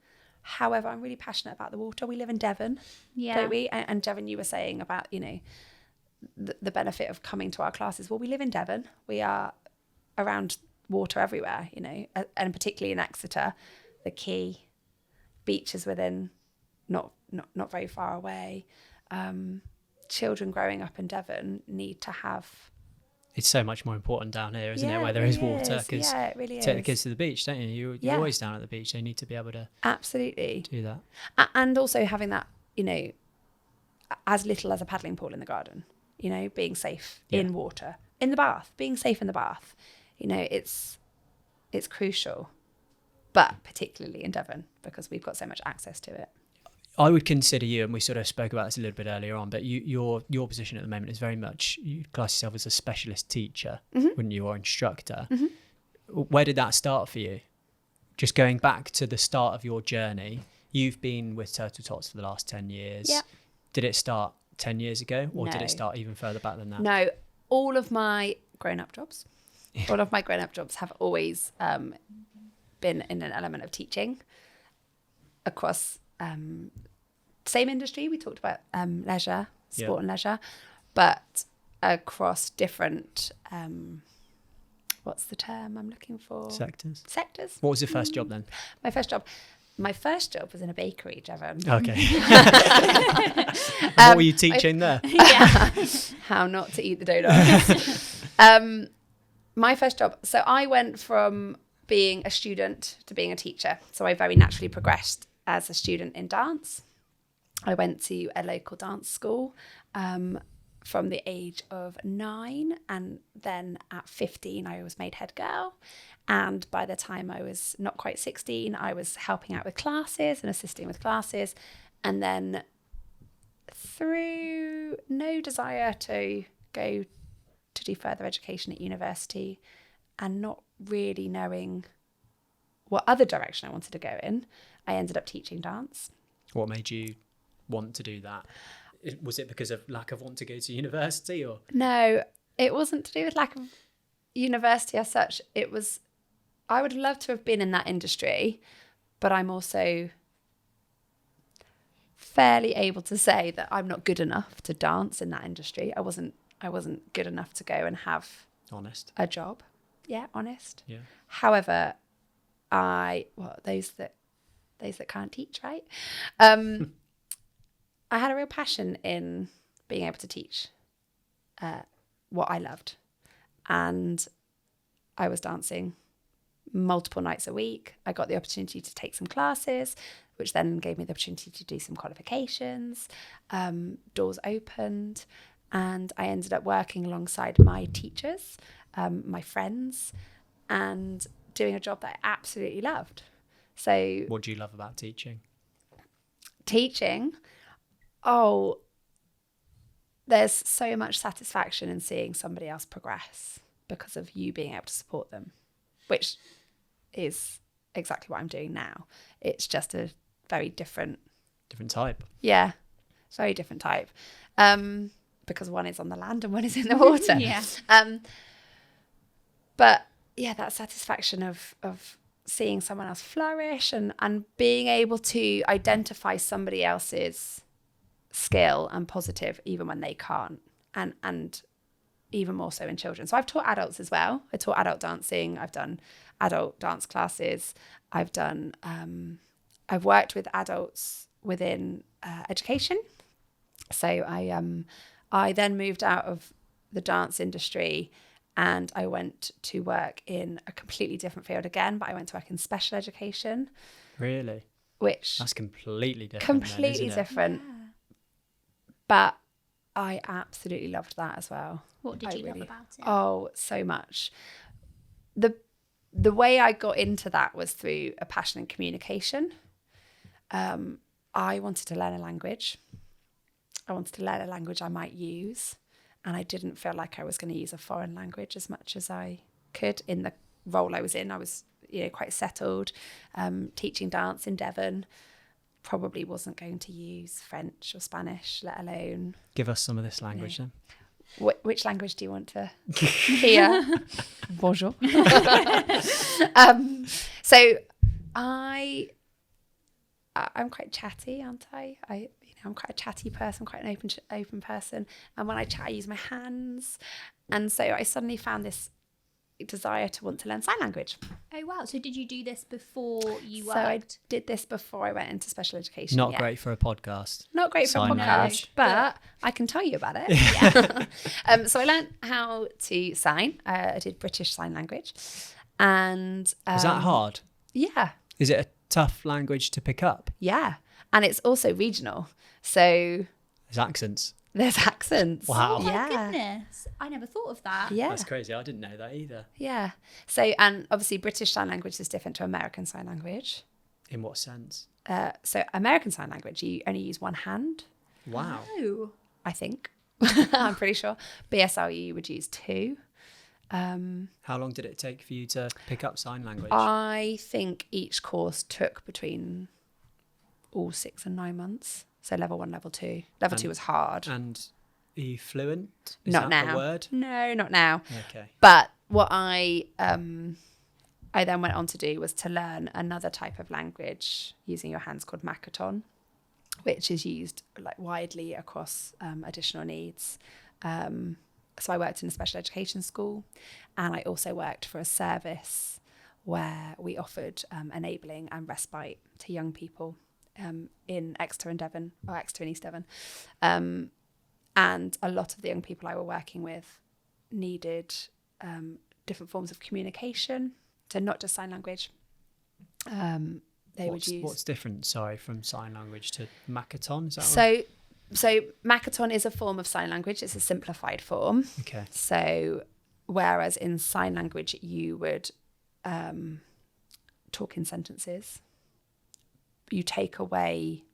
However, I'm really passionate about the water. We live in Devon, don't we? And Jevon, you were saying about the benefit of coming to our classes. Well, we live in Devon. We are around water everywhere, and particularly in Exeter, the quay, beaches within not very far away. Children growing up in Devon need to have. It's so much more important down here, isn't it, where there is water? Because it really you take the is. kids to the beach, don't you? You're always down at the beach. They need to be able to Absolutely do that. And also having that, as little as a paddling pool in the garden, being safe in water, in the bath, being safe in the bath, it's crucial, but particularly in Devon because we've got so much access to it. I would consider you, and we sort of spoke about this a little bit earlier on, but your position at the moment is very much, you class yourself as a specialist teacher, wouldn't you, or instructor. Where did that start for you? Just going back to the start of your journey, you've been with Turtle Tots for the last 10 years. Yeah. Did it start 10 years ago, or did No. it start even further back than that? No, all of my grown-up jobs have always been in an element of teaching across same industry. We talked about leisure, sport and leisure, but across different what's the term I'm looking for? Sectors. What was your first job then? My first job was in a bakery, Jevon. Okay. What were you teaching there? How not to eat the donuts. My first job. So I went from being a student to being a teacher. So I very naturally progressed as a student in dance. I went to a local dance school from the age of 9, and then at 15 I was made head girl, and by the time I was not quite 16 I was helping out with classes and assisting with classes, and then through no desire to go to do further education at university and not really knowing what other direction I wanted to go in, I ended up teaching dance. What made you want to do that? Was it because of lack of want to go to university, or? No, it wasn't to do with lack of university as such. It was, I would have loved to have been in that industry, but I'm also fairly able to say that I'm not good enough to dance in that industry. I wasn't good enough to go and have Honest. a job. Yeah, honest. Yeah. However, those that can't teach, right? I had a real passion in being able to teach what I loved. And I was dancing multiple nights a week. I got the opportunity to take some classes, which then gave me the opportunity to do some qualifications. Doors opened, and I ended up working alongside my teachers, my friends, and doing a job that I absolutely loved. So, what do you love about teaching? Teaching, oh, there's so much satisfaction in seeing somebody else progress because of you being able to support them, which is exactly what I'm doing now. It's just a very different type. Yeah, very different type. Because one is on the land and one is in the water. Yeah. But yeah, that satisfaction of seeing someone else flourish and being able to identify somebody else's skill and positive even when they can't, and even more so in children. So I've taught adults as well. I taught adult dancing. I've done adult dance classes. I've worked with adults within education. So I then moved out of the dance industry and I went to work in a completely different field again, but I went to work in special education. Really? Which that's completely different. Completely different. Yeah. But I absolutely loved that as well. What did you love about it? Oh, so much. The way I got into that was through a passion in communication. I wanted to learn a language. I wanted to learn a language I might use. And I didn't feel like I was going to use a foreign language as much as I could in the role I was in. I was, quite settled, teaching dance in Devon. Probably wasn't going to use French or Spanish, let alone... Give us some of this language then. Which language do you want to hear? Bonjour. So I'm quite chatty, aren't I? I'm quite a chatty person, quite an open person. And when I chat, I use my hands. And so I suddenly found this desire to want to learn sign language. Oh, wow. So did you do this before you worked? So I did this before I went into special education. Not great for a podcast. Not great for a podcast, language. but I can tell you about it. Yeah. So I learned how to sign. I did British Sign Language. And is that hard? Yeah. Is it a tough language to pick up? Yeah. And it's also regional. So there's accents. Wow. Oh my goodness. I never thought of that. Yeah. That's crazy. I didn't know that either. Yeah. So, and obviously British Sign Language is different to American Sign Language. In what sense? So American Sign Language, you only use one hand. Wow. Oh. I think. I'm pretty sure. BSLU you would use two. How long did it take for you to pick up sign language? I think each course took between 6 and 9 months. So level 1, level 2. Level 2 was hard. And are you fluent? Is not that now. The word? No, not now. Okay. But what I then went on to do was to learn another type of language using your hands called Makaton, which is used widely across additional needs. So I worked in a special education school, and I also worked for a service where we offered enabling and respite to young people in Exeter and Devon, or Exeter and East Devon. And a lot of the young people I were working with needed different forms of communication, so not just sign language. What's different, from sign language to Makaton? Is that right? So Makaton is a form of sign language. It's a simplified form. Okay. So whereas in sign language you would talk in sentences, you take away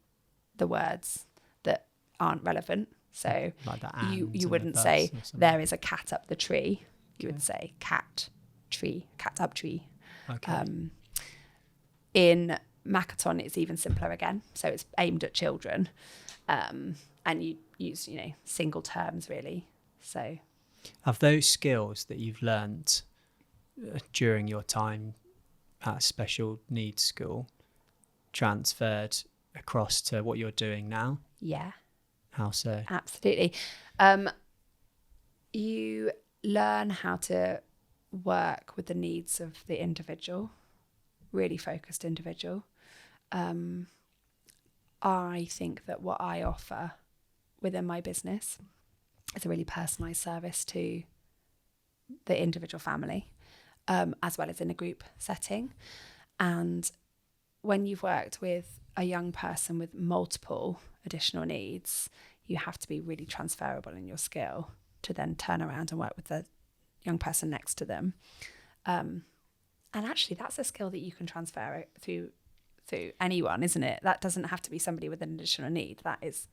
the words that aren't relevant. So like that you wouldn't say there is a cat up the tree. You would say cat up tree. Okay. In Makaton it's even simpler again. So it's aimed at children. and you use, single terms really. So have those skills that you've learnt during your time at a special needs school transferred across to what you're doing now? Yeah. How so? Absolutely. You learn how to work with the needs of the individual, really focused individual. I think that what I offer within my business is a really personalised service to the individual family, as well as in a group setting. And when you've worked with a young person with multiple additional needs, you have to be really transferable in your skill to then turn around and work with the young person next to them. And actually, that's a skill that you can transfer through anyone, isn't it? That doesn't have to be somebody with an additional need. That is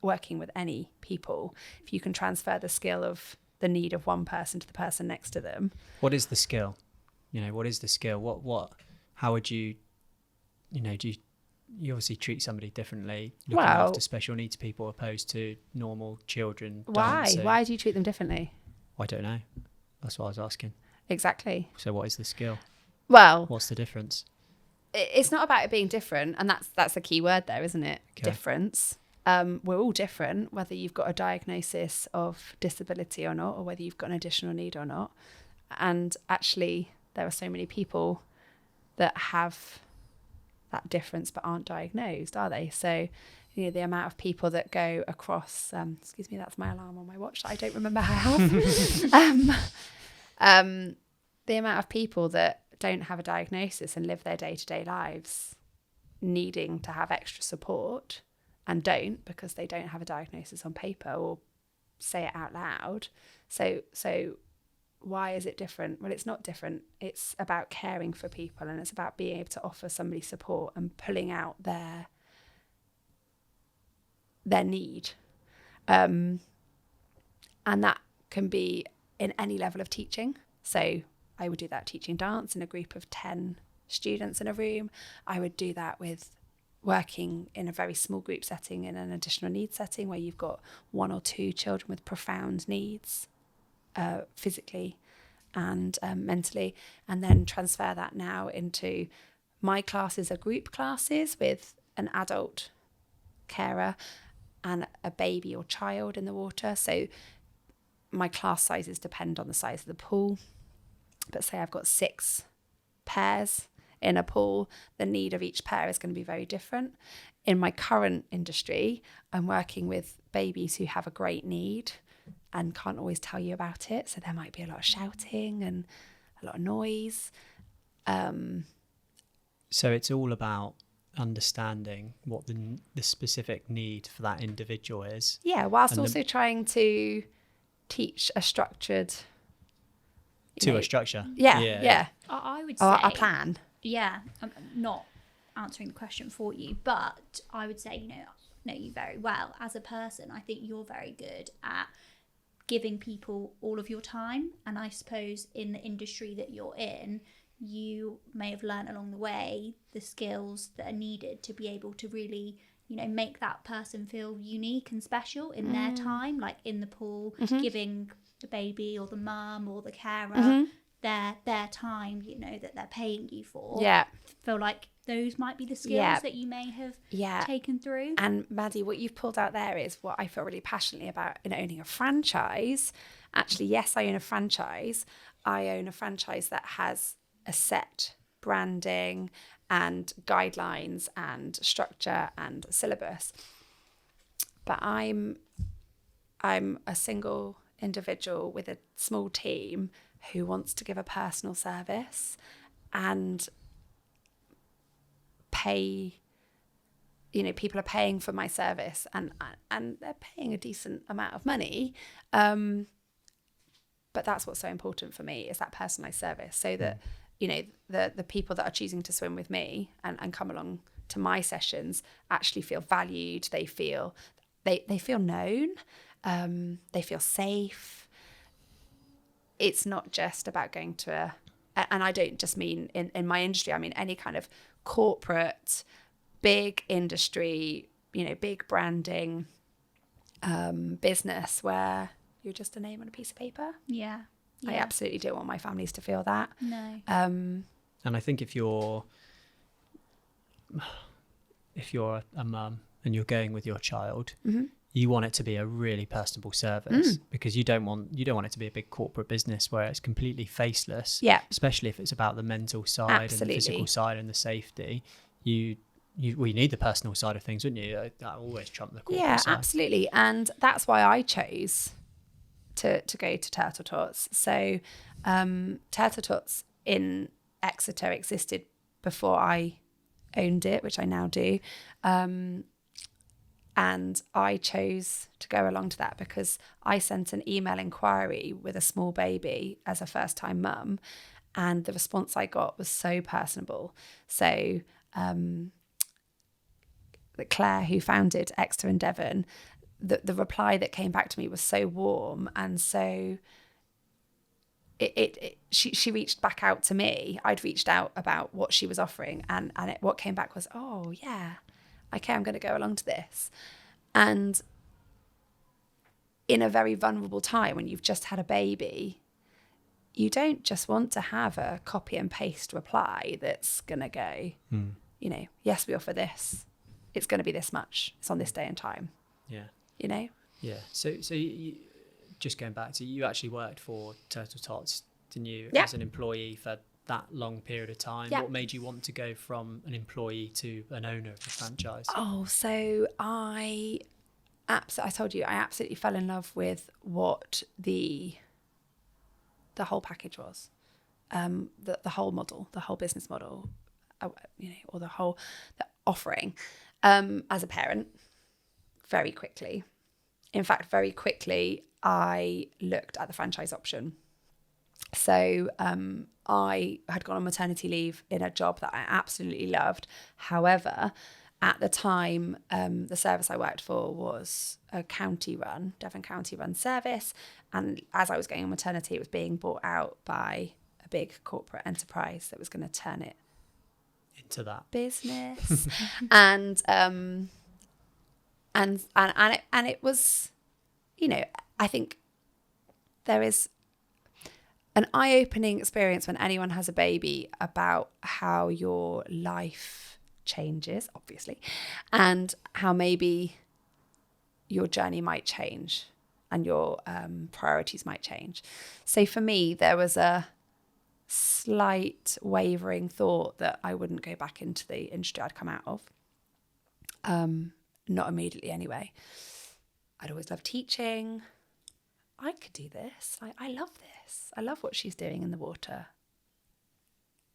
working with any people. If you can transfer the skill of the need of one person to the person next to them. What is the skill? What is the skill? How would you, do you obviously treat somebody differently looking after special needs people opposed to normal children? Why? Dancing? Why do you treat them differently? I don't know. That's what I was asking. Exactly. So what is the skill? Well, what's the difference? It's not about it being different, and that's the key word there, isn't it? Okay. Difference. We're all different, whether you've got a diagnosis of disability or not, or whether you've got an additional need or not. And actually, there are so many people that have that difference but aren't diagnosed, are they? So, the amount of people that go across, excuse me, that's my alarm on my watch that I don't remember how I have. The amount of people that don't have a diagnosis and live their day-to-day lives needing to have extra support and don't, because they don't have a diagnosis on paper or say it out loud. So why is it different? Well, it's not different. It's about caring for people, and it's about being able to offer somebody support and pulling out their need. And that can be in any level of teaching. So I would do that teaching dance in a group of 10 students in a room. I would do that with working in a very small group setting in an additional needs setting where you've got 1 or 2 children with profound needs, physically and mentally, and then transfer that now into my classes are group classes with an adult carer and a baby or child in the water. So my class sizes depend on the size of the pool. But say I've got 6 pairs in a pool, the need of each pair is going to be very different. In my current industry, I'm working with babies who have a great need and can't always tell you about it. So there might be a lot of shouting and a lot of noise. So it's all about understanding what the specific need for that individual is. Yeah, whilst also trying to teach a structured... a structure. Yeah. I would say a plan. Yeah, I'm not answering the question for you, but I would say, know you very well as a person. I think you're very good at giving people all of your time, and I suppose in the industry that you're in, you may have learned along the way the skills that are needed to be able to really, make that person feel unique and special in their time, like in the pool, giving the baby or the mum or the carer their time, that they're paying you for. Yeah. Feel like those might be the skills that you may have taken through. And Maddi, what you've pulled out there is what I feel really passionately about in owning a franchise. Actually, yes, I own a franchise. I own a franchise that has a set branding and guidelines and structure and syllabus. But I'm a single individual with a small team who wants to give a personal service and pay, people are paying for my service and they're paying a decent amount of money. But that's what's so important for me, is that personalized service, so that, the people that are choosing to swim with me and come along to my sessions actually feel valued. They feel known. They feel safe. It's not just about going to and I don't just mean in my industry, I mean any kind of corporate, big industry, big branding, business where you're just a name on a piece of paper. Yeah. I absolutely don't want my families to feel that. No. And I think if you're a mum and you're going with your child, you want it to be a really personable service, because you don't want it to be a big corporate business where it's completely faceless. Yeah. Especially if it's about the mental side and the physical side and the safety. We need the personal side of things, wouldn't you? That always trump the corporate side. Absolutely. And that's why I chose to go to Turtle Tots. So Turtle Tots in Exeter existed before I owned it, which I now do. And I chose to go along to that because I sent an email inquiry with a small baby as a first-time mum, and the response I got was so personable. So Claire, who founded Exeter and Devon, the reply that came back to me was so warm, and so she reached back out to me. I'd reached out about what she was offering, and what came back was, oh yeah, okay, I'm going to go along to this. And in a very vulnerable time when you've just had a baby, you don't just want to have a copy and paste reply that's going to go, yes, we offer this. It's going to be this much. It's on this day and time. Yeah. Yeah. So you, just going back to, you actually worked for Turtle Tots, didn't you, as an employee for that long period of time? What made you want to go from an employee to an owner of the franchise? Oh, so I told you I absolutely fell in love with what the whole package was, the whole model, the whole business model, or the offering. As a parent, very quickly I looked at the franchise option. So I had gone on maternity leave in a job that I absolutely loved. However, at the time, the service I worked for was a Devon County run service. And as I was going on maternity, it was being bought out by a big corporate enterprise that was going to turn it into that business. and it was, I think there is an eye-opening experience when anyone has a baby about how your life changes, obviously, and how maybe your journey might change and your priorities might change. So for me, there was a slight wavering thought that I wouldn't go back into the industry I'd come out of. Not immediately anyway. I'd always loved teaching. I could do this. I love this. I love what she's doing in the water.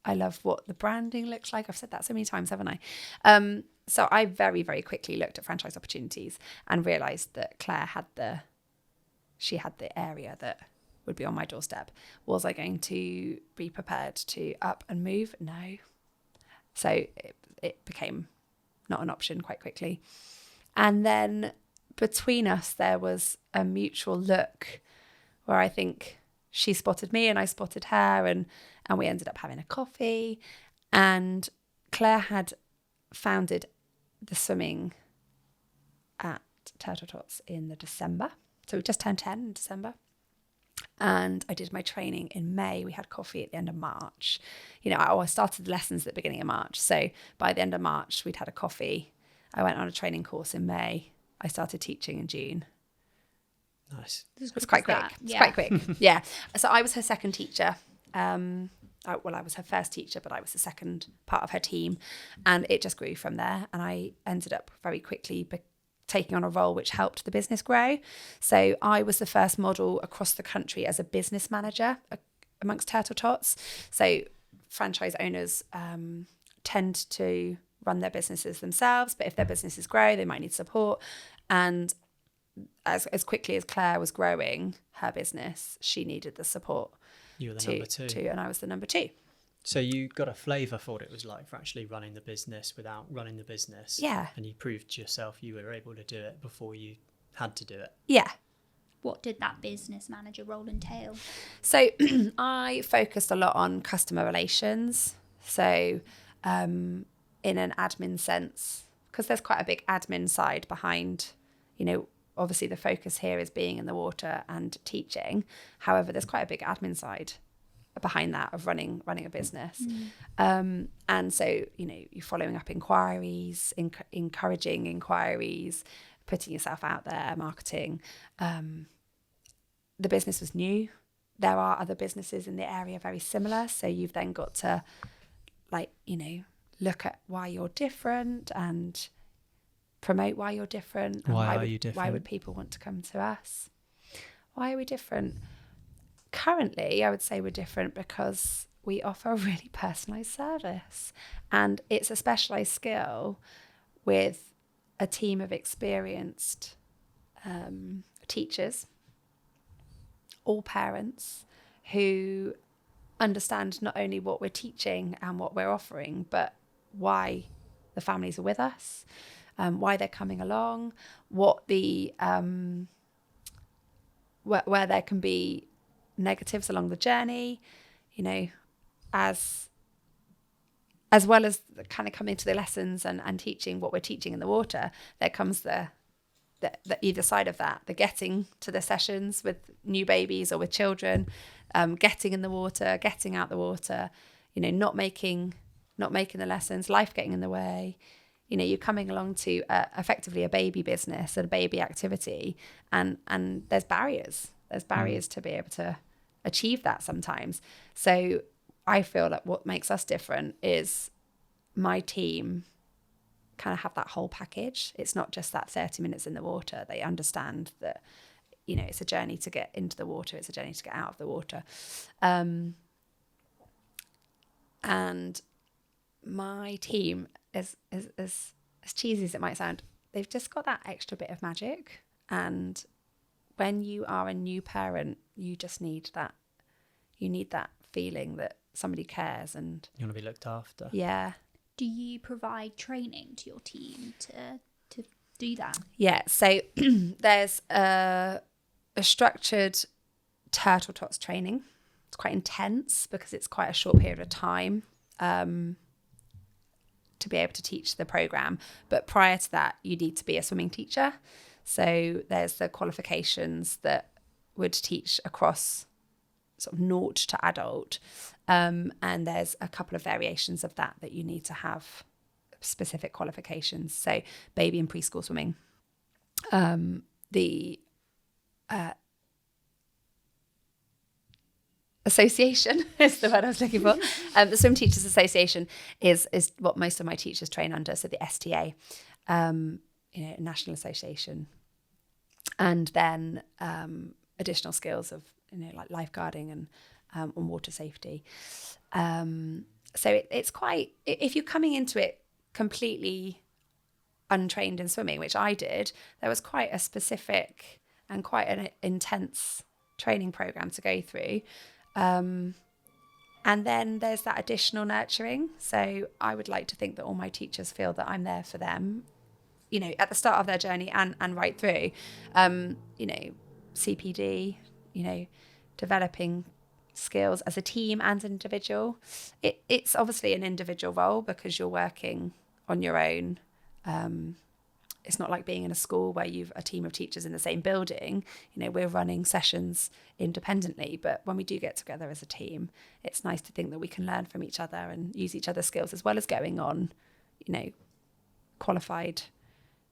I love what the branding looks like. I've said that so many times, haven't I? So I very, very quickly looked at franchise opportunities and realised that Claire had the area that would be on my doorstep. Was I going to be prepared to up and move? No. So it became not an option quite quickly. And then between us, there was a mutual look where I think she spotted me and I spotted her, and we ended up having a coffee. And Claire had founded the swimming at Turtle Tots in the December. So we just turned 10 in December. And I did my training in May. We had coffee at the end of March. I started the lessons at the beginning of March. So by the end of March, we'd had a coffee. I went on a training course in May. I started teaching in June. Nice. It's quite quick. It's quite quick. Yeah. So I was her second teacher. I was her first teacher, but I was the second part of her team. And it just grew from there. And I ended up very quickly taking on a role which helped the business grow. So I was the first model across the country as a business manager amongst Turtle Tots. So franchise owners tend to run their businesses themselves, but if their businesses grow, they might need support. And as quickly as Claire was growing her business, she needed the support. You were the number two. And I was the number two. So you got a flavour for what it was like for actually running the business without running the business. Yeah. And you proved to yourself you were able to do it before you had to do it. Yeah. What did that business manager role entail? So I focused a lot on customer relations. So in an admin sense, because there's quite a big admin side behind, obviously the focus here is being in the water and teaching. However, there's quite a big admin side behind that of running a business. And so, you know, you're following up inquiries, encouraging inquiries, putting yourself out there, marketing. The business was new. There are other businesses in the area very similar. So you've then got to, like, you know, look at why you're different and promote why you're different. And Why are you different? Why would people want to come to us? Why are we different? Currently, I would say we're different because we offer a really personalised service, and it's a specialised skill with a team of experienced teachers, all parents, who understand not only what we're teaching and what we're offering, but why the families are with us, why they're coming along, what the where there can be negatives along the journey, you know, as well as kind of coming to the lessons and teaching what we're teaching in the water. There comes the either side of that, the getting to the sessions with new babies or with children, getting in the water, getting out the water, you know, not making the lessons, life getting in the way. You know, you're coming along to effectively a baby business and a baby activity, and there's barriers. There's barriers to be able to achieve that sometimes. So I feel that what makes us different is my team kind of have that whole package. It's not just that 30 minutes in the water. They understand that, you know, it's a journey to get into the water. It's a journey to get out of the water. And my team, as cheesy as it might sound, they've just got that extra bit of magic. And when you are a new parent, you just need that. You need that feeling that somebody cares and You want to be looked after. Yeah. Do you provide training to your team to do that? Yeah. So there's a structured turtle tots training. It's quite intense because it's quite a short period of time to be able to teach the program. But prior to that, you need to be a swimming teacher. So there's the qualifications that would teach across sort of naught to adult. And there's a couple of variations of that you need to have specific qualifications. So baby and preschool swimming. The association is the word I was looking for. The Swim Teachers Association is what most of my teachers train under. So the STA, you know, National Association, and then additional skills of, you know, like lifeguarding and on water safety. So it's quite, if you're coming into it completely untrained in swimming, which I did, there was quite a specific and quite an intense training program to go through. And then there's that additional nurturing. So I would like to think that all my teachers feel that I'm there for them, you know, at the start of their journey and right through, you know, CPD, you know, developing skills as a team and an individual. It's obviously an individual role because you're working on your own. It's not like being in a school where you've a team of teachers in the same building. You know, we're running sessions independently, but when we do get together as a team, it's nice to think that we can learn from each other and use each other's skills as well as going on, you know, qualified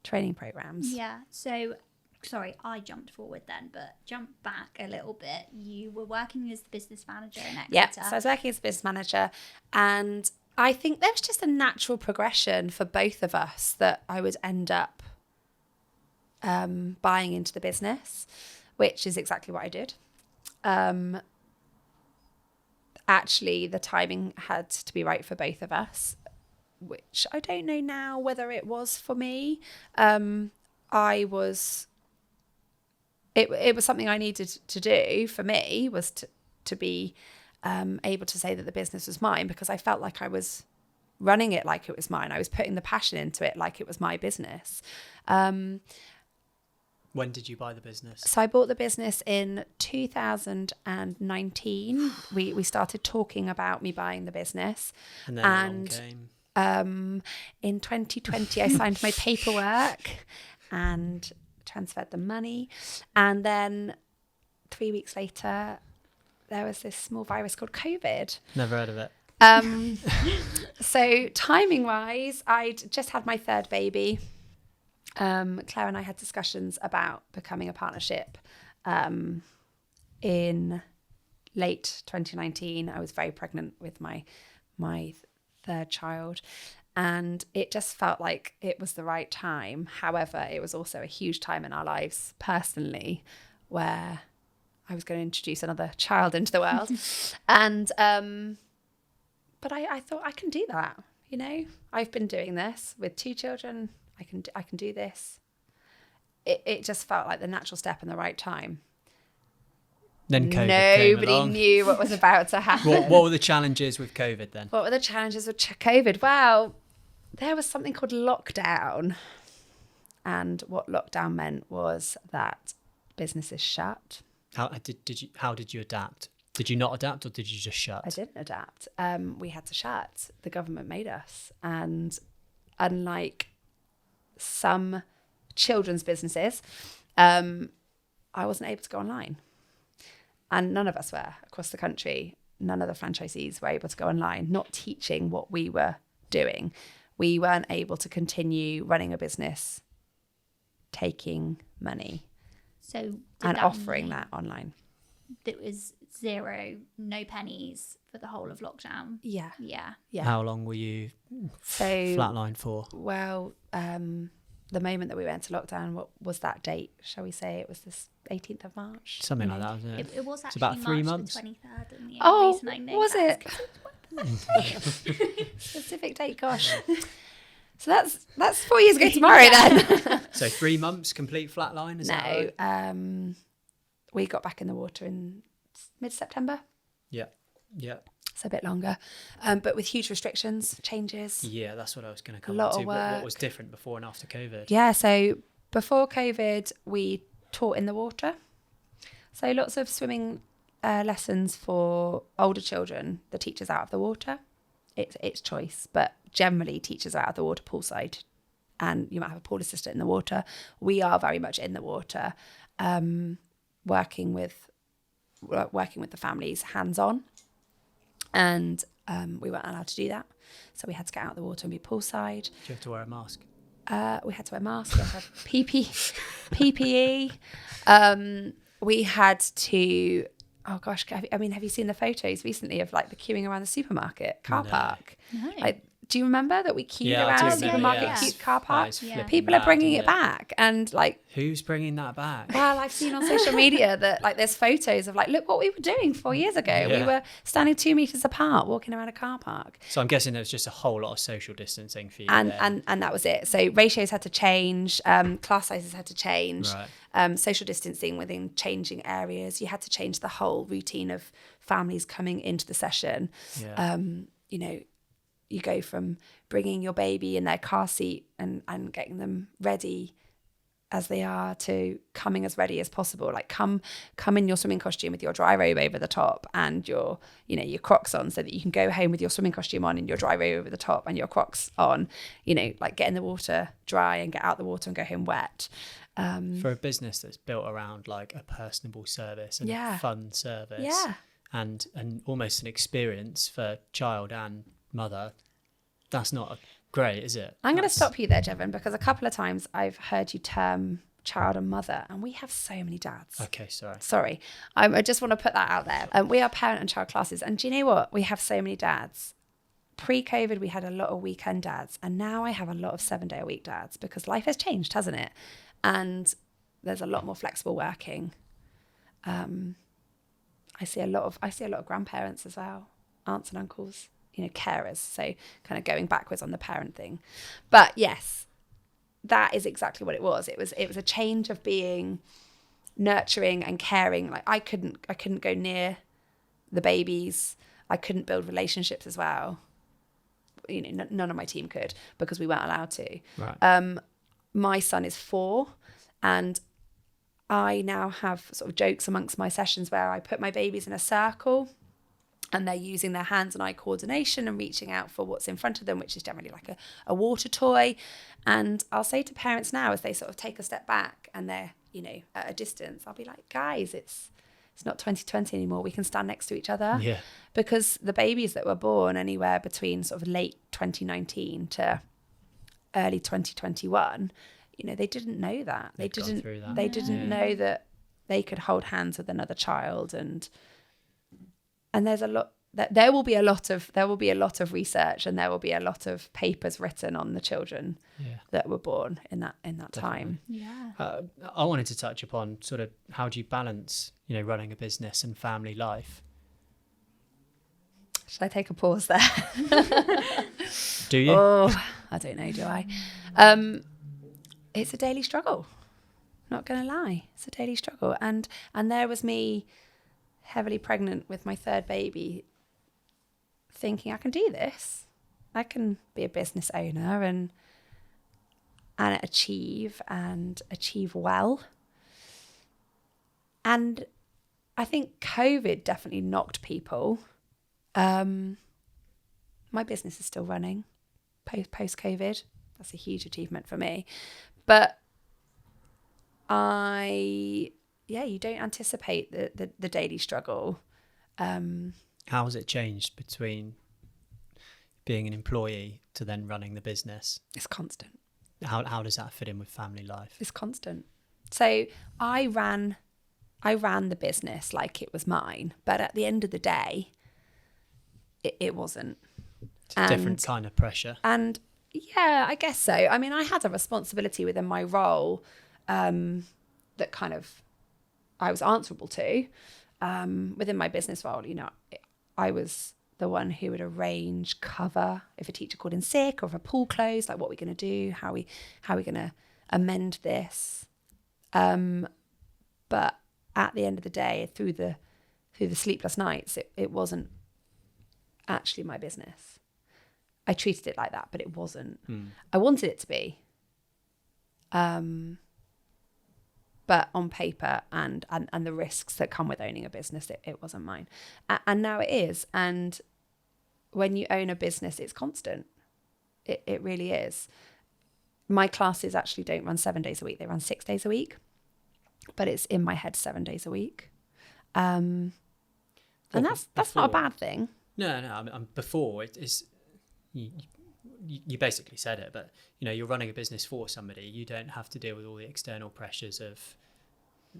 training programs. Yeah. So, sorry, I jumped forward then, but jump back a little bit. You were working as the business manager in Exeter. Yeah, so I was working as a business manager, and I think there was just a natural progression for both of us that I would end up buying into the business, which is exactly what I did. Actually, the timing had to be right for both of us, which I don't know now whether it was for me. It was something I needed to do for me, was to be able to say that the business was mine, because I felt like I was running it like it was mine. I was putting the passion into it like it was my business. When did you buy the business? So I bought the business in 2019. We started talking about me buying the business. And then along came. In 2020, I signed my paperwork, and transferred them money. And then 3 weeks later, there was this small virus called COVID. Never heard of it. So timing wise, I'd just had my third baby. Claire and I had discussions about becoming a partnership in late 2019. I was very pregnant with my third child, and it just felt like it was the right time. However, it was also a huge time in our lives personally where I was going to introduce another child into the world. And but I thought I can do that. You know, I've been doing this with 2 children. I can do this. It just felt like the natural step in the right time. Then COVID came Nobody along. knew what was about to happen. What were the challenges with COVID then? What were the challenges with COVID? Well, there was something called lockdown. And what lockdown meant was that businesses shut. How did you adapt? Did you not adapt, or did you just shut? I didn't adapt. We had to shut. The government made us. And unlike some children's businesses, I wasn't able to go online. And none of us were across the country. None of the franchisees were able to go online, not teaching what we were doing. We weren't able to continue running a business, taking money, and offering that online. It was 0, no pennies for the whole of lockdown. Yeah. How long were you flatlined for? Well, the moment that we went to lockdown, what was that date? Shall we say it was the 18th of March? Something like that, wasn't it? It was actually about 3 March months. The 23rd. And the Oh, reason I know was that it? Specific date, gosh. So that's 4 years ago tomorrow then. So 3 months, complete flatline, is that right? We got back in the water in mid-September. Yeah. So a bit longer, but with huge restrictions, changes. Yeah, that's what I was going to come lot to. of What work. was different before and after COVID? Yeah, so before COVID, we taught in the water. So lots of swimming lessons for older children. The teacher's out of the water. It's choice, but generally teachers are out of the water poolside, and you might have a pool assistant in the water. We are very much in the water, working with the families hands-on. And we weren't allowed to do that. So we had to get out of the water and be poolside. Do you have to wear a mask? We had to wear masks. We had to have PPE. We had to, oh gosh, have you seen the photos recently of like the queuing around the supermarket car park? No. Like, do you remember that we queued Yeah, I do around the remember, supermarket car park? Yeah. People are bringing it back. And like, Who's bringing that back? well, I've seen on social media that like there's photos of like, look what we were doing 4 years ago. Yeah. We were standing 2 meters apart, walking around a car park. So I'm guessing there was just a whole lot of social distancing for you And that was it. So ratios had to change, class sizes had to change, Right. social distancing within changing areas. You had to change the whole routine of families coming into the session. Yeah. You know, you go from bringing your baby in their car seat and getting them ready as they are to coming as ready as possible. Like come in your swimming costume with your dry robe over the top and your Crocs on, so that you can go home with your swimming costume on and your dry robe over the top and your Crocs on, like get in the water dry and get out the water and go home wet. For a business that's built around like a personable service and Yeah. a fun service Yeah. and almost an experience for child and mother, that's not great, is it? I'm going to stop you there, Jevon, because a couple of times I've heard you term child and mother, and we have so many dads. Okay, sorry. Sorry. I just want to put that out there. We are parent and child classes, and do you know what? We have so many dads. Pre-COVID, we had a lot of weekend dads, and now I have a lot of 7-day-a-week dads, because life has changed, hasn't it? And there's a lot more flexible working. I see a lot of grandparents as well, aunts and uncles, carers. So kind of going backwards on the parent thing. But yes, that is exactly what it was. It was a change of being nurturing and caring. Like I couldn't go near the babies. I couldn't build relationships as well. None of my team could, because we weren't allowed to. Right. My son is 4, and I now have sort of jokes amongst my sessions where I put my babies in a circle and they're using their hands and eye coordination and reaching out for what's in front of them, which is generally like a water toy. And I'll say to parents now, as they sort of take a step back and they're, you know, at a distance, I'll be like, guys, it's not 2020 anymore. We can stand next to each other. Yeah. Because the babies that were born anywhere between sort of late 2019 to early 2021, you know, they didn't know that. They didn't know that they could hold hands with another child, and there's a lot that there will be a lot of research, and there will be a lot of papers written on the children that were born in that time. Yeah. I wanted to touch upon sort of how do you balance, you know, running a business and family life? Should I take a pause there? Do you? Oh, I don't know, do I? It's a daily struggle. Not going to lie. It's a daily struggle. And there was me heavily pregnant with my third baby thinking I can do this. I can be a business owner and achieve well. And I think COVID definitely knocked people. My business is still running post-COVID. That's a huge achievement for me. But you don't anticipate the daily struggle. How has it changed between being an employee to then running the business? It's constant. How does that fit in with family life? It's constant. So I ran the business like it was mine, but at the end of the day, it wasn't. It's a different kind of pressure. And yeah, I guess so. I mean, I had a responsibility within my role that kind of I was answerable to. Within my business role, you know, I was the one who would arrange cover if a teacher called in sick or if a pool closed, like what we're going to do, how we going to amend this. But at the end of the day, through the sleepless nights, it wasn't actually my business. I treated it like that, but it wasn't. I wanted it to be. But on paper and the risks that come with owning a business, it wasn't mine. And now it is. And when you own a business, it's constant. It really is. My classes actually don't run 7 days a week. They run 6 days a week. But it's in my head 7 days a week. And that's not a bad thing. No. I mean, before it is... You basically said it, but you know, you're running a business for somebody. You don't have to deal with all the external pressures of,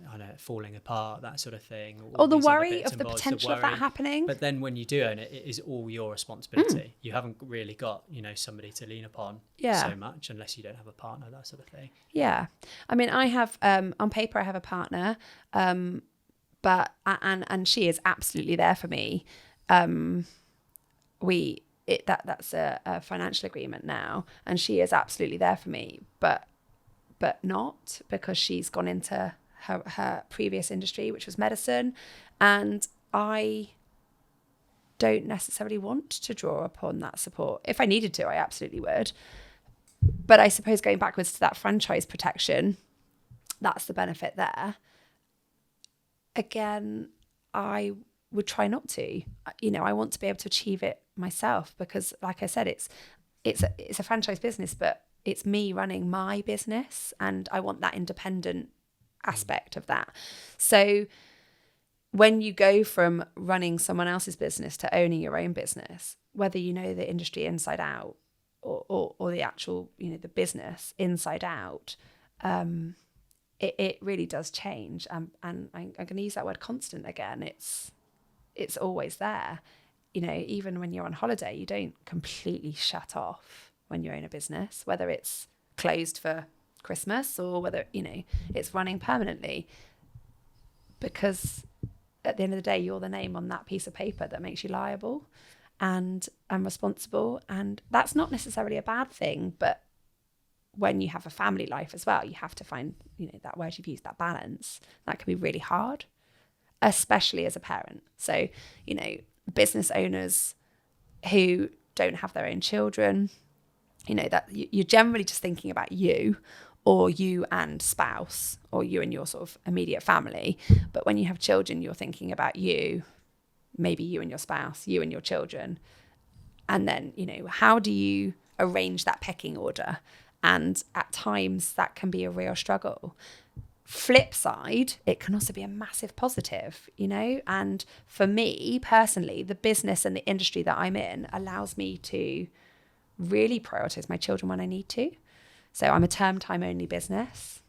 I don't know, falling apart, that sort of thing. Or the worry of the potential of that happening. But then when you do own it, it is all your responsibility. You haven't really got, you know, somebody to lean upon so much, unless you don't have a partner, that sort of thing. Yeah. I mean, I have, on paper, I have a partner, but she is absolutely there for me. That's a financial agreement now, and she is absolutely there for me, but not because she's gone into her previous industry, which was medicine, and I don't necessarily want to draw upon that support. If I needed to, I absolutely would. But I suppose going backwards to that franchise protection, that's the benefit there. Again, I would try not to. You know, I want to be able to achieve it myself because, like I said, it's a franchise business, but it's me running my business, and I want that independent aspect of that. So when you go from running someone else's business to owning your own business, whether you know the industry inside out or the actual, you know, the business inside out, it really does change. And I'm going to use that word constant again. It's always there. You know, even when you're on holiday, you don't completely shut off when you own a business, whether it's closed for Christmas or whether, you know, it's running permanently, because at the end of the day, you're the name on that piece of paper that makes you liable and responsible. And that's not necessarily a bad thing, but when you have a family life as well, you have to find, you know, that word you've used, that balance. That can be really hard, especially as a parent. So, you know, business owners who don't have their own children, you know, that you're generally just thinking about you or you and spouse or you and your sort of immediate family. But when you have children, you're thinking about you, maybe you and your spouse, you and your children. And then, you know, how do you arrange that pecking order? And at times that can be a real struggle. Flip side, it can also be a massive positive, you know. And for me personally, the business and the industry that I'm in allows me to really prioritize my children when I need to. So I'm a term time only business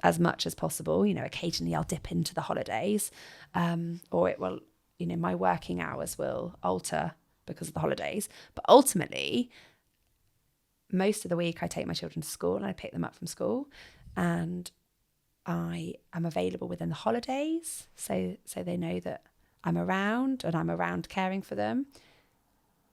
as much as possible. You know, occasionally I'll dip into the holidays, or it will, you know, my working hours will alter because of the holidays. But ultimately, most of the week I take my children to school and I pick them up from school, and I am available within the holidays, so they know that I'm around and I'm around caring for them.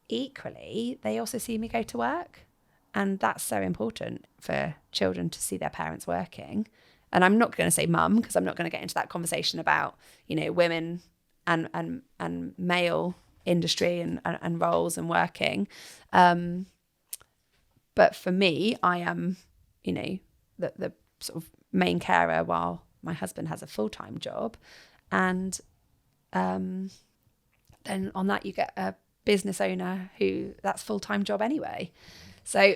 Equally, they also see me go to work, and that's so important for children to see their parents working. And I'm not going to say mum, because I'm not going to get into that conversation about, you know, women and male industry and roles and working. But for me, I am, you know, the sort of main carer while my husband has a full-time job. And then on that you get a business owner who that's full-time job anyway. So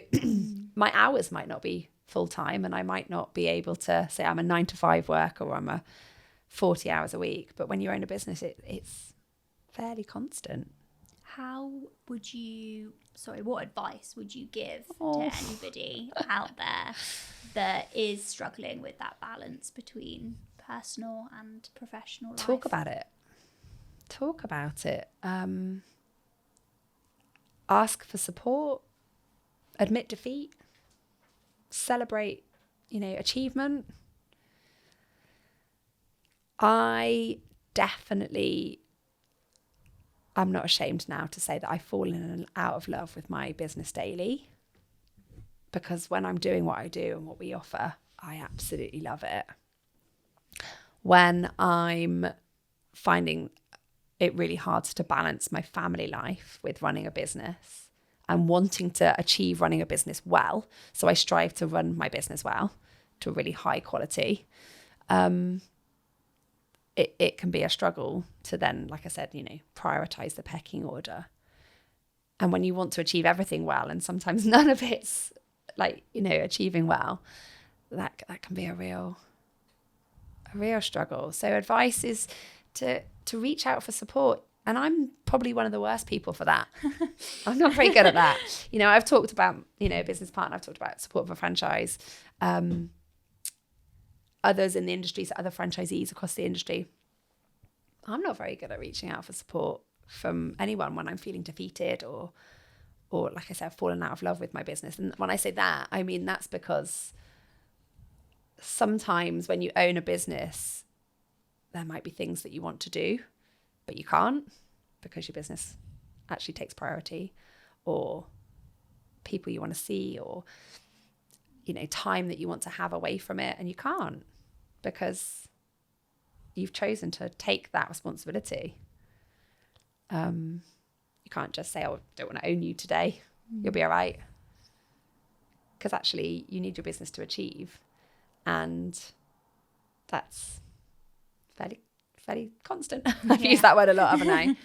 my hours might not be full-time, and I might not be able to say I'm a 9-to-5 worker or I'm a 40 hours a week. But when you own a business, it's fairly constant. What advice would you give to anybody out there that is struggling with that balance between personal and professional life? Talk about it. Ask for support, admit defeat, celebrate, you know, achievement. I'm not ashamed now to say that I've fallen out of love with my business daily, because when I'm doing what I do and what we offer, I absolutely love it. When I'm finding it really hard to balance my family life with running a business and wanting to achieve running a business well, so I strive to run my business well to a really high quality, it can be a struggle to then, like I said, you know, prioritize the pecking order. And when you want to achieve everything well, and sometimes none of it's like, you know, achieving well, that can be a real struggle. So advice is to reach out for support. And I'm probably one of the worst people for that. I'm not very good at that. You know, I've talked about, you know, business partner, I've talked about support for franchise. Others in the industry, so other franchisees across the industry, I'm not very good at reaching out for support from anyone when I'm feeling defeated or like I said, I've fallen out of love with my business. And when I say that, I mean that's because sometimes when you own a business, there might be things that you want to do, but you can't because your business actually takes priority, or people you want to see, or, you know, time that you want to have away from it, and you can't because you've chosen to take that responsibility. You can't just say, "Oh, I don't want to own you today. You'll be all right." Because actually you need your business to achieve, and that's fairly constant. I've used that word a lot, haven't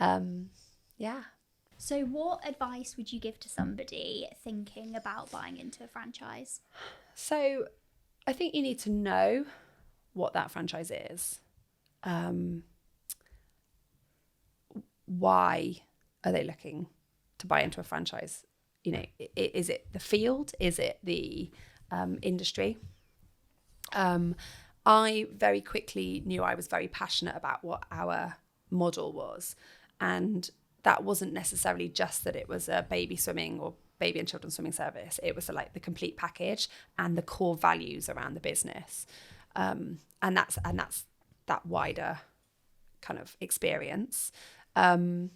I? Yeah. So what advice would you give to somebody thinking about buying into a franchise? So I think you need to know what that franchise is. Why are they looking to buy into a franchise? You know, is it the field? Is it the industry? I very quickly knew I was very passionate about what our model was. And that wasn't necessarily just that it was a baby swimming or baby and children's swimming service. It was like the complete package and the core values around the business. And that's that wider kind of experience. And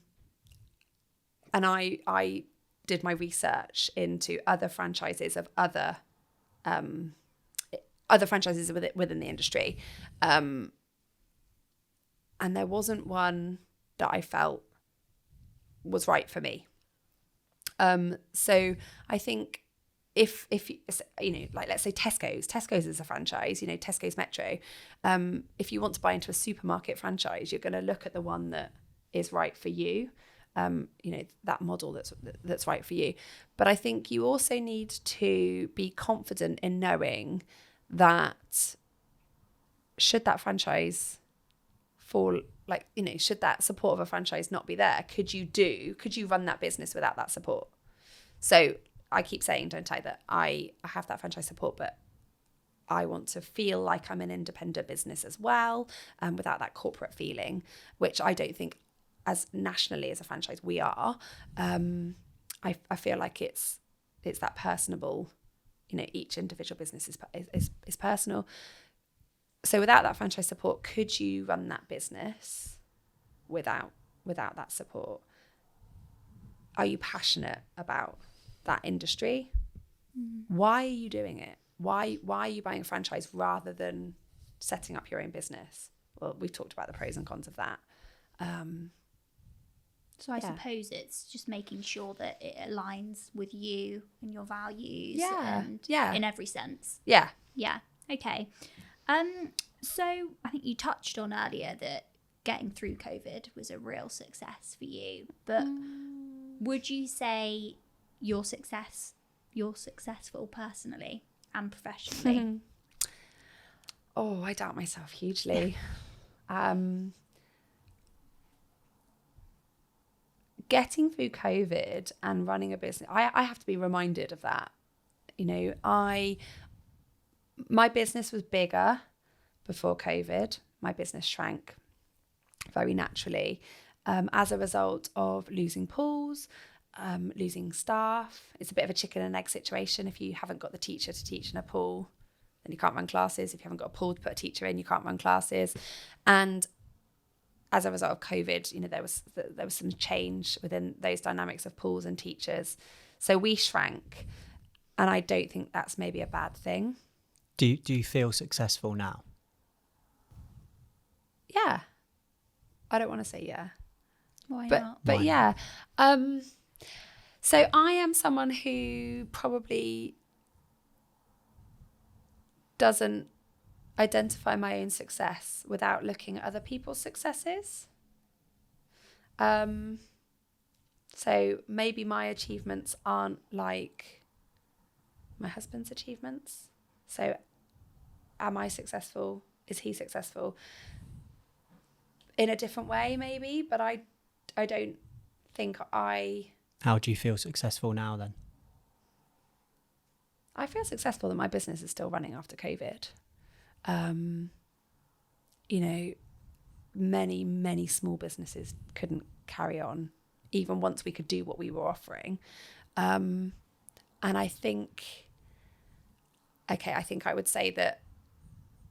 I did my research into other franchises of other franchises within the industry. And there wasn't one that I felt was right for me. So I think if you know, like let's say Tesco's is a franchise, you know, Tesco's Metro. If you want to buy into a supermarket franchise, you're going to look at the one that is right for you. That model that's right for you. But I think you also need to be confident in knowing that should that franchise fall, should that support of a franchise not be there, could you run that business without that support? So I keep saying, don't I, that I have that franchise support, but I want to feel like I'm an independent business as well, without that corporate feeling, which I don't think as nationally as a franchise we are. I feel like it's that personable, each individual business is personal. So without that franchise support, could you run that business without that support? Are you passionate about that industry? Why are you doing it? Why are you buying a franchise rather than setting up your own business? Well, we've talked about the pros and cons of that. So I suppose it's just making sure that it aligns with you and your values in every sense. Yeah. Yeah. Okay. So I think you touched on earlier that getting through COVID was a real success for you, but would you say you're successful personally and professionally? Oh, I doubt myself hugely. Getting through COVID and running a business, I have to be reminded of that. My business was bigger before COVID. My business shrank very naturally as a result of losing pools, losing staff. It's a bit of a chicken and egg situation. If you haven't got the teacher to teach in a pool, then you can't run classes. If you haven't got a pool to put a teacher in, you can't run classes. And as a result of COVID, there was some change within those dynamics of pools and teachers. So we shrank, and I don't think that's maybe a bad thing. Do you feel successful now? Yeah. I don't want to say yeah. Why not? But Why yeah. So I am someone who probably doesn't identify my own success without looking at other people's successes. So maybe my achievements aren't like my husband's achievements. So am I successful? Is he successful? In a different way, maybe, but I don't think How do you feel successful now then? I feel successful that my business is still running after COVID. Many small businesses couldn't carry on even once we could do what we were offering. And I think I would say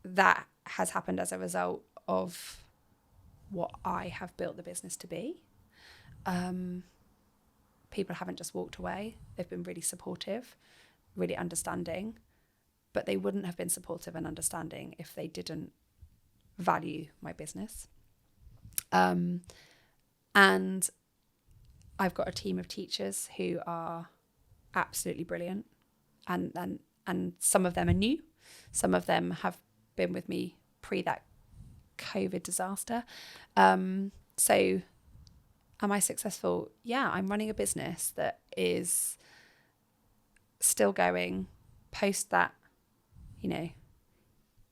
that has happened as a result of what I have built the business to be. People haven't just walked away. They've been really supportive, really understanding, but they wouldn't have been supportive and understanding if they didn't value my business. And I've got a team of teachers who are absolutely brilliant, and some of them are new. Some of them have been with me pre that COVID disaster. So am I successful? Yeah, I'm running a business that is still going post that,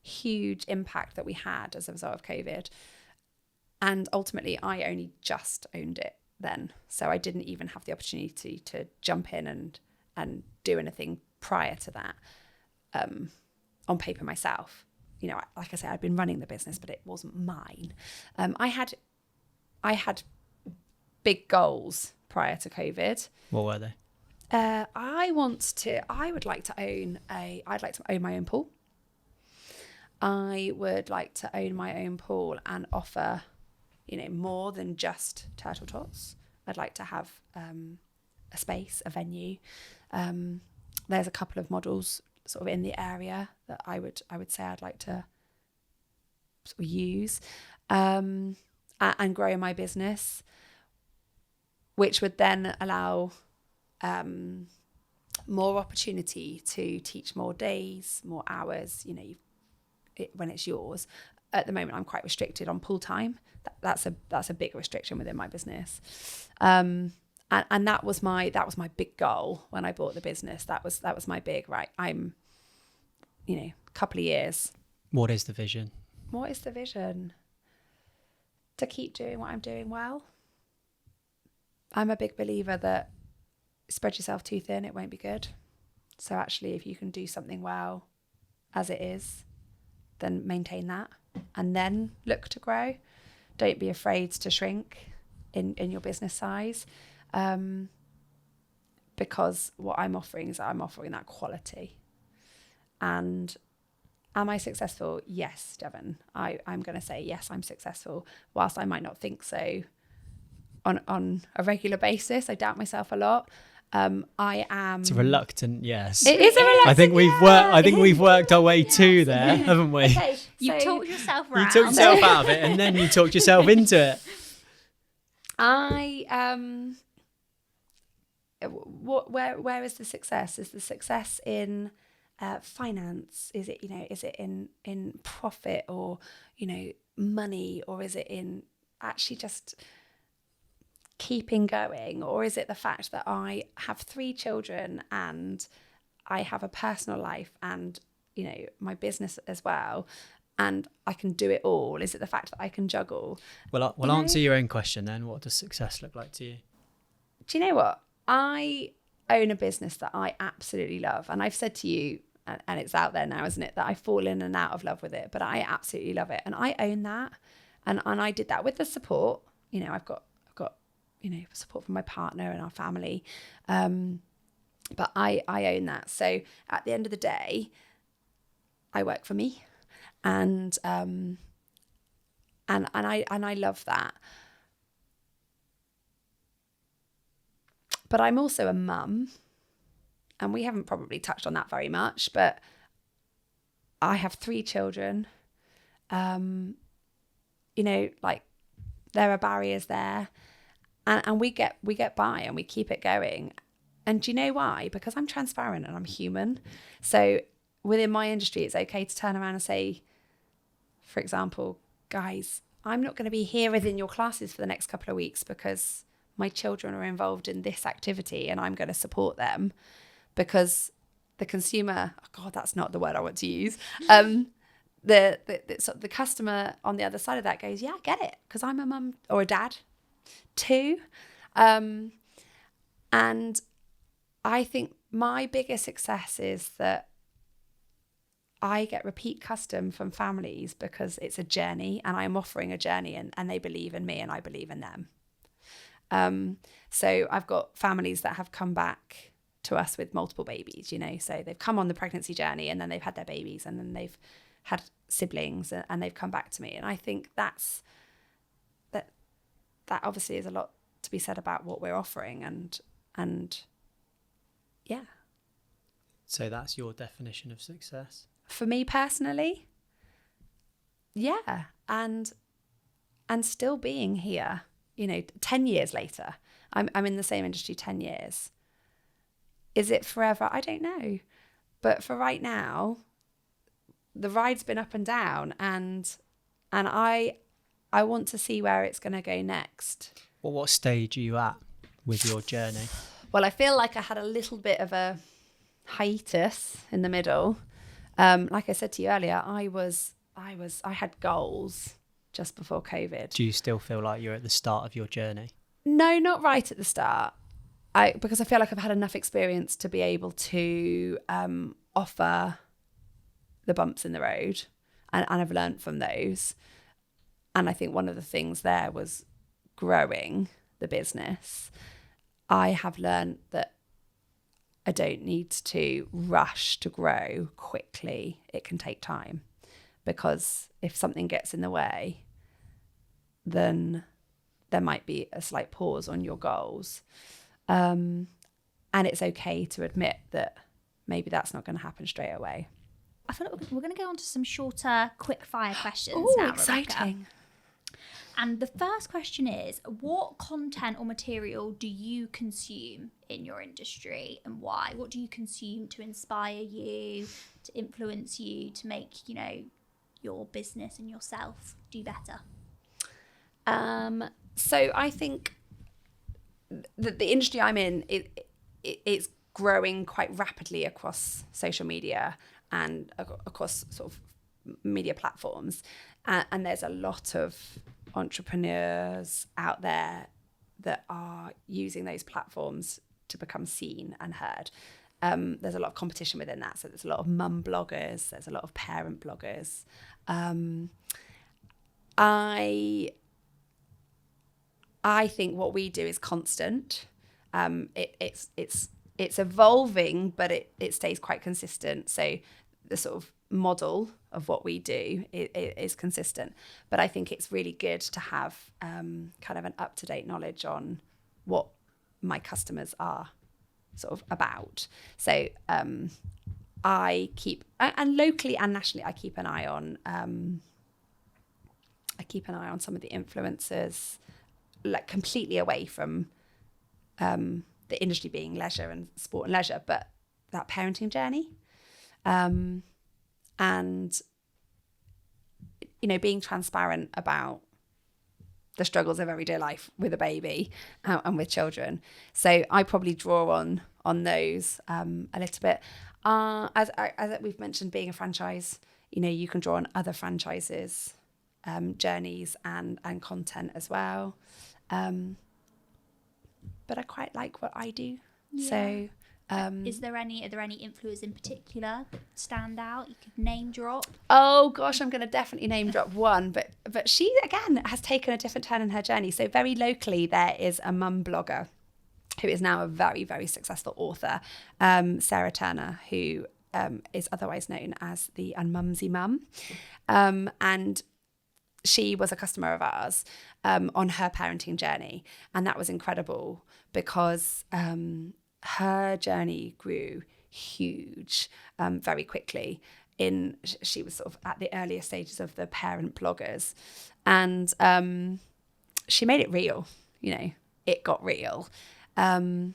huge impact that we had as a result of COVID. And ultimately, I only just owned it then. So I didn't even have the opportunity to jump in and do anything prior to that on paper myself. Like I said, I'd been running the business, but it wasn't mine. I had big goals prior to COVID. What were they? I'd like to own my own pool. I would like to own my own pool and offer, more than just turtle tots. I'd like to have a space, a venue. There's a couple of models sort of in the area that I would say I'd like to sort of use and grow my business, which would then allow more opportunity to teach more days, more hours, when it's yours, at the moment I'm quite restricted on pool time. That's a big restriction within my business. And that was my big goal when I bought the business. That was my big, right, I'm, a couple of years. What is the vision? What is the vision? To keep doing what I'm doing well. I'm a big believer that spread yourself too thin, it won't be good. So actually, if you can do something well as it is, then maintain that and then look to grow. Don't be afraid to shrink in your business size, because what I'm offering is that quality. And am I successful? Yes, Jevon. I'm going to say yes, I'm successful. Whilst I might not think so on a regular basis, I doubt myself a lot. I am. It's a reluctant yes. It is a reluctant. I think we've worked our way to there, haven't we? Okay, You talked yourself You round. talked yourself out of it, and then you talked yourself into it. Where is the success? Is the success in finance? Is it in profit, or money, or is it in actually just keeping going, or is it the fact that I have 3 children and I have a personal life and my business as well, and I can do it all? Is it the fact that I can juggle? Well, answer your own question then. What does success look like to you? Do you know what? I own a business that I absolutely love, and I've said to you, and it's out there now, isn't it, that I fall in and out of love with it, but I absolutely love it, and I own that, and I did that with the support. I've got support from my partner and our family, but I own that. So at the end of the day, I work for me, and I love that. But I'm also a mum, and we haven't probably touched on that very much, but I have 3 children. There are barriers there, and we get by and we keep it going. And do you know why? Because I'm transparent and I'm human. So within my industry, it's okay to turn around and say, for example, guys, I'm not going to be here within your classes for the next couple of weeks because my children are involved in this activity and I'm going to support them, because the consumer, oh God, that's not the word I want to use. The customer on the other side of that goes, yeah, I get it, because I'm a mum or a dad too. And I think my biggest success is that I get repeat custom from families because it's a journey, and I'm offering a journey, and they believe in me and I believe in them. So I've got families that have come back to us with multiple babies, so they've come on the pregnancy journey and then they've had their babies and then they've had siblings and they've come back to me. And I think that obviously is a lot to be said about what we're offering, and yeah. So that's your definition of success? For me personally, yeah. And still being here, 10 years later, I'm in the same industry 10 years. Is it forever? I don't know. But for right now, the ride's been up and down, and I want to see where it's going to go next. Well, what stage are you at with your journey? Well, I feel like I had a little bit of a hiatus in the middle. Like I said to you earlier, I had goals just before COVID. Do you still feel like you're at the start of your journey? No, not right at the start. Because I feel like I've had enough experience to be able to offer the bumps in the road, and I've learned from those. And I think one of the things there was growing the business. I have learned that I don't need to rush to grow quickly. It can take time, because if something gets in the way, then there might be a slight pause on your goals. And it's okay to admit that maybe that's not going to happen straight away. I feel like we're going to go on to some shorter, quick fire questions now, Rebecca. Exciting. And the first question is, what content or material do you consume in your industry, and why? What do you consume to inspire you, to influence you, to make, your business and yourself do better? So I think the industry I'm in, it's growing quite rapidly across social media and across sort of media platforms. And there's a lot of entrepreneurs out there that are using those platforms to become seen and heard. There's a lot of competition within that. So there's a lot of mum bloggers, there's a lot of parent bloggers. I think what we do is constant. It's evolving, but it stays quite consistent. So the sort of model of what we do is consistent. But I think it's really good to have kind of an up-to-date knowledge on what my customers are sort of about. So I keep, and locally and nationally, I keep an eye on some of the influencers, like completely away from the industry being leisure and sport and leisure, but that parenting journey. And, you know, being transparent about the struggles of everyday life with a baby and with children. So I probably draw on those a little bit. As we've mentioned, being a franchise, you know, you can draw on other franchises, journeys and content as well. But I quite like what I do. Yeah. So are there any influencers in particular that stand out? You could name drop. Oh gosh, I'm going to definitely name drop one, but she again has taken a different turn in her journey. So very locally, there is a mum blogger who is now a very, very successful author, Sarah Turner, who is otherwise known as the Unmumsy Mum, and she was a customer of ours on her parenting journey, and that was incredible because her journey grew huge very quickly. She was sort of at the earlier stages of the parent bloggers, and she made it real. You know, it got real, and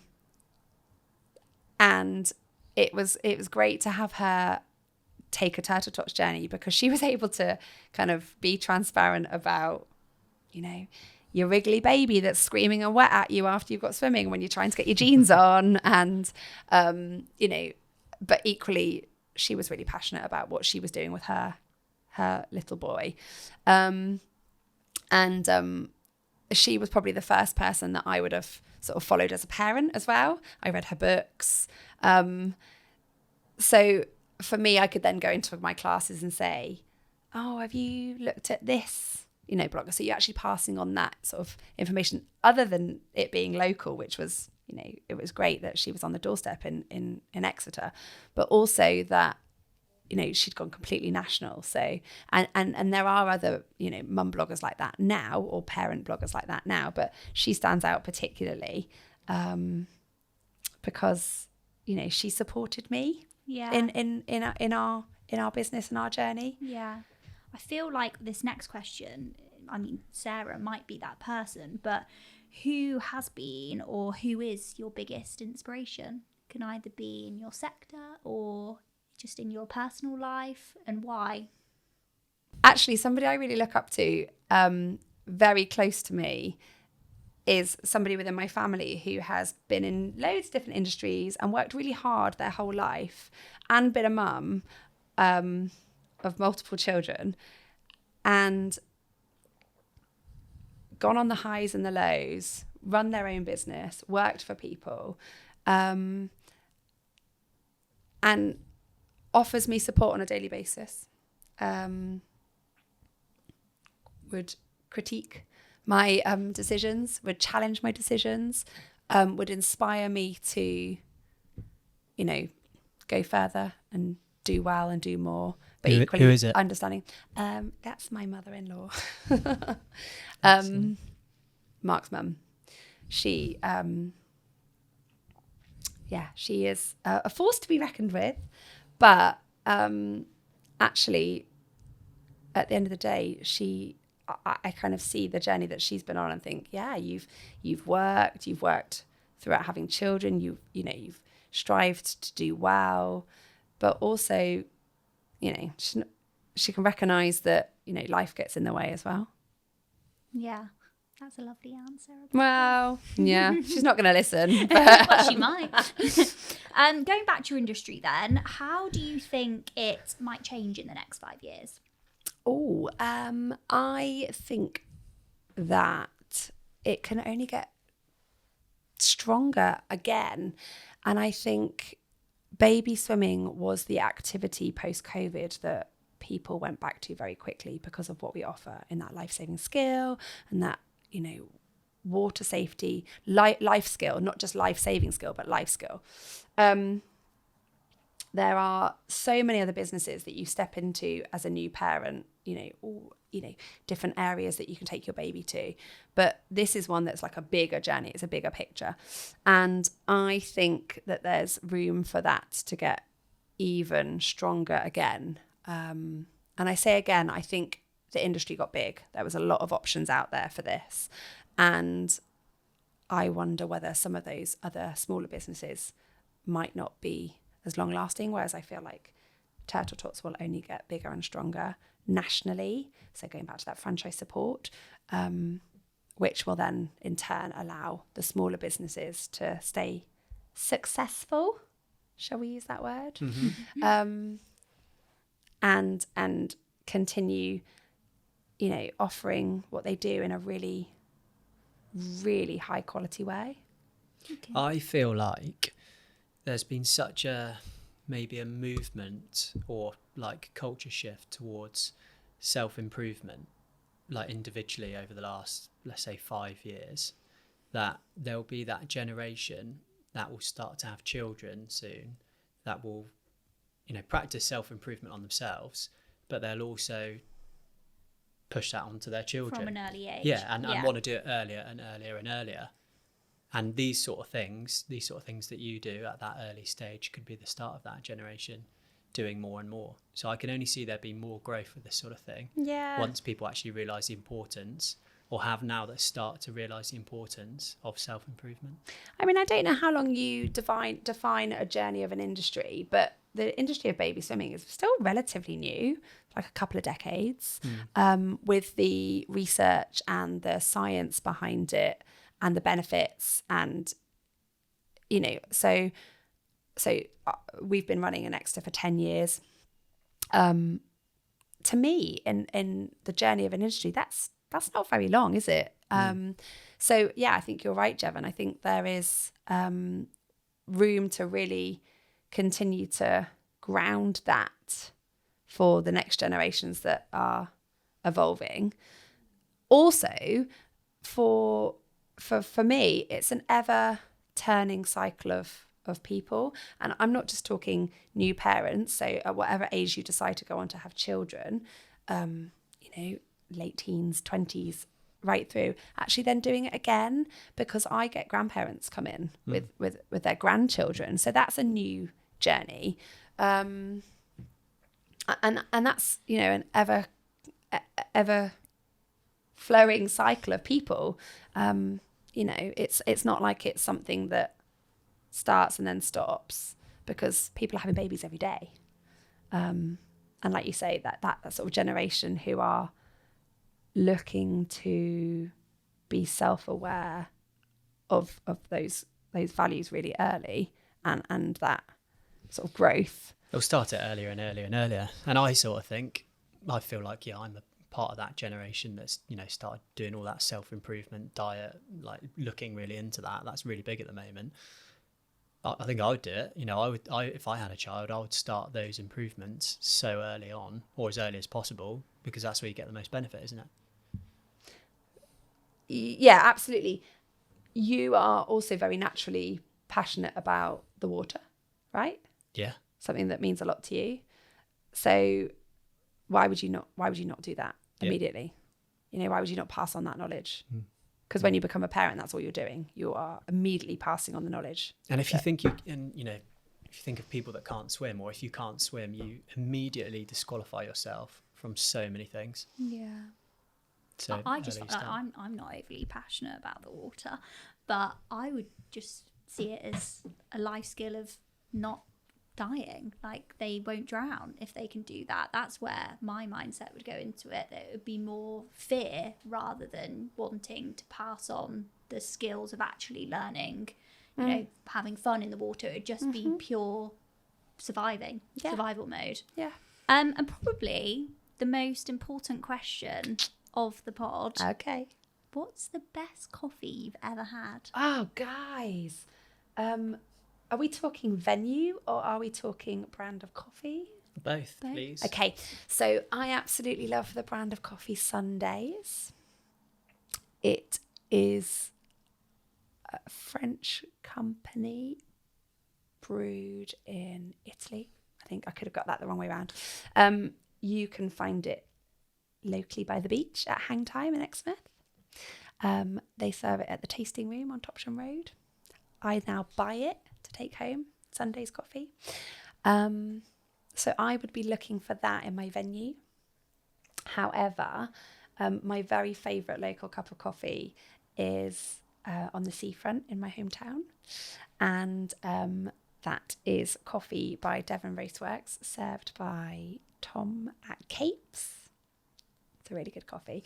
it was great to have her take a turtle touch journey, because she was able to kind of be transparent about, you know, your wriggly baby that's screaming and wet at you after you've got swimming when you're trying to get your jeans on, and you know, but equally she was really passionate about what she was doing with her little boy, and she was probably the first person that I would have sort of followed as a parent as well. I read her books, so for me, I could then go into my classes and say, oh, have you looked at this, you know, blogger? So you're actually passing on that sort of information, other than it being local, which was, you know, it was great that she was on the doorstep in Exeter, but also that, you know, she'd gone completely national. So, and there are other, you know, mum bloggers like that now, or parent bloggers like that now, but she stands out particularly because, you know, she supported me. Yeah. In our business and our journey. Yeah. I feel like this next question, I mean, Sarah might be that person, but who has been or who is your biggest inspiration? Can either be in your sector or just in your personal life, and why? Actually, somebody I really look up to, very close to me, is somebody within my family who has been in loads of different industries and worked really hard their whole life, and been a mum of multiple children, and gone on the highs and the lows, run their own business, worked for people, and offers me support on a daily basis, would critique my decisions, would challenge my decisions, would inspire me to, you know, go further and do well and do more. But equally, who is it? Understanding. That's my mother-in-law. Mark's mum. She, she is a force to be reckoned with, but actually, at the end of the day, I kind of see the journey that she's been on and think, yeah, you've worked throughout having children, you've strived to do well, but also, you know, she can recognise that, life gets in the way as well. Yeah, that's a lovely answer. Well, yeah, she's not going to listen. Well, she might. Going back to your industry then, how do you think it might change in the next 5 years? Oh, I think that it can only get stronger again. And I think baby swimming was the activity post-COVID that people went back to very quickly because of what we offer in that life-saving skill and that, water safety, life skill, not just life-saving skill, but life skill. There are so many other businesses that you step into as a new parent, different areas that you can take your baby to. But this is one that's like a bigger journey. It's a bigger picture. And I think that there's room for that to get even stronger again. And I say again, I think the industry got big. There was a lot of options out there for this. And I wonder whether some of those other smaller businesses might not be as long lasting, whereas I feel like Turtle Tots will only get bigger and stronger nationally. So going back to that franchise support, which will then in turn allow the smaller businesses to stay successful. Shall we use that word? Mm-hmm. And continue, offering what they do in a really, really high quality way. Okay. I feel like there's been such maybe a movement or like culture shift towards self-improvement, like individually over the last, let's say 5 years, that there'll be that generation that will start to have children soon that will, practice self-improvement on themselves, but they'll also push that onto their children. From an early age. Yeah, and want to do it earlier and earlier and earlier. And these sort of things that you do at that early stage could be the start of that generation doing more and more. So I can only see there being more growth with this sort of thing. Yeah. Once people actually realise the importance, or have now that start to realise the importance of self-improvement. I mean, I don't know how long you define a journey of an industry, but the industry of baby swimming is still relatively new, like a couple of decades, with the research and the science behind it and the benefits. And, so we've been running an Exeter for 10 years. To me, in the journey of an industry, that's not very long, is it? So, yeah, I think you're right, Jevon. I think there is room to really continue to ground that for the next generations that are evolving. Also, for me, it's an ever turning cycle of people. And I'm not just talking new parents. So at whatever age you decide to go on to have children, late teens, 20s, right through, actually then doing it again, because I get grandparents come in with their grandchildren. So that's a new journey. And that's, an ever flowing cycle of people. It's not like it's something that starts and then stops, because people are having babies every day. And like you say, that sort of generation who are looking to be self-aware of those values really early, and that sort of growth. They'll start it earlier and earlier and earlier. And I feel like, I'm a part of that generation that's, started doing all that self-improvement diet, like looking really into that. That's really big at the moment. I think I would do it. If I had a child, I would start those improvements so early on, or as early as possible, because that's where you get the most benefit, isn't it? Yeah, absolutely. You are also very naturally passionate about the water, right? Yeah. Something that means a lot to you. So why would you not do that immediately? Why would you not pass on that knowledge? Because when you become a parent, that's all you're doing. You are immediately passing on the knowledge. And if you think if you think of people that can't swim, or if you can't swim, you immediately disqualify yourself from so many things. Yeah. So I'm not overly passionate about the water, but I would just see it as a life skill of not dying. Like, they won't drown if they can do that. That's where my mindset would go into it. That it would be more fear rather than wanting to pass on the skills of actually learning, you know, having fun in the water. It would just be pure survival mode. Yeah. And probably the most important question of the pod. Okay. What's the best coffee you've ever had? Oh, guys. Are we talking venue or are we talking brand of coffee? Both, please. Okay, so I absolutely love the brand of coffee Sundays. It is a French company brewed in Italy. I think I could have got that the wrong way around. You can find it locally by the beach at Hang Time in Exmouth. They serve it at the tasting room on Topsham Road. I now buy it to take home, Sunday's coffee. So I would be looking for that in my venue. However, my very favourite local cup of coffee is on the seafront in my hometown. And that is coffee by Devon Roastworks, served by Tom at Capes. It's a really good coffee.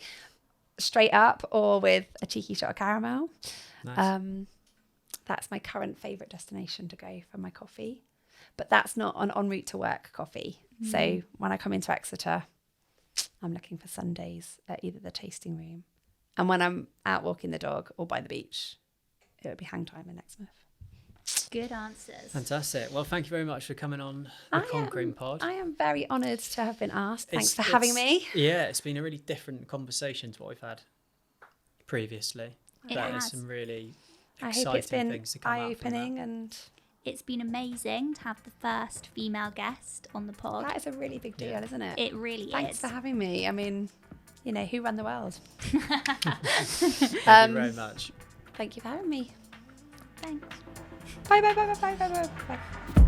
Straight up or with a cheeky shot of caramel. Nice. That's my current favourite destination to go for my coffee. But that's not an en route to work coffee. So when I come into Exeter, I'm looking for Sundays at either the tasting room. And when I'm out walking the dog or by the beach, it would be Hang Time in Exmouth. Good answers. Fantastic. Well, thank you very much for coming on the Conquering Pod. I am very honoured to have been asked. Thanks for having me. Yeah, it's been a really different conversation to what we've had previously. There's some really exciting things to come out from that. eye-opening, and it's been amazing to have the first female guest on the pod. that is a really big deal, isn't it? It really is. Thanks for having me. I mean, you know, who run the world? Thank you very much. Thank you for having me. Thanks. Bye, bye, bye, bye, bye, bye, bye.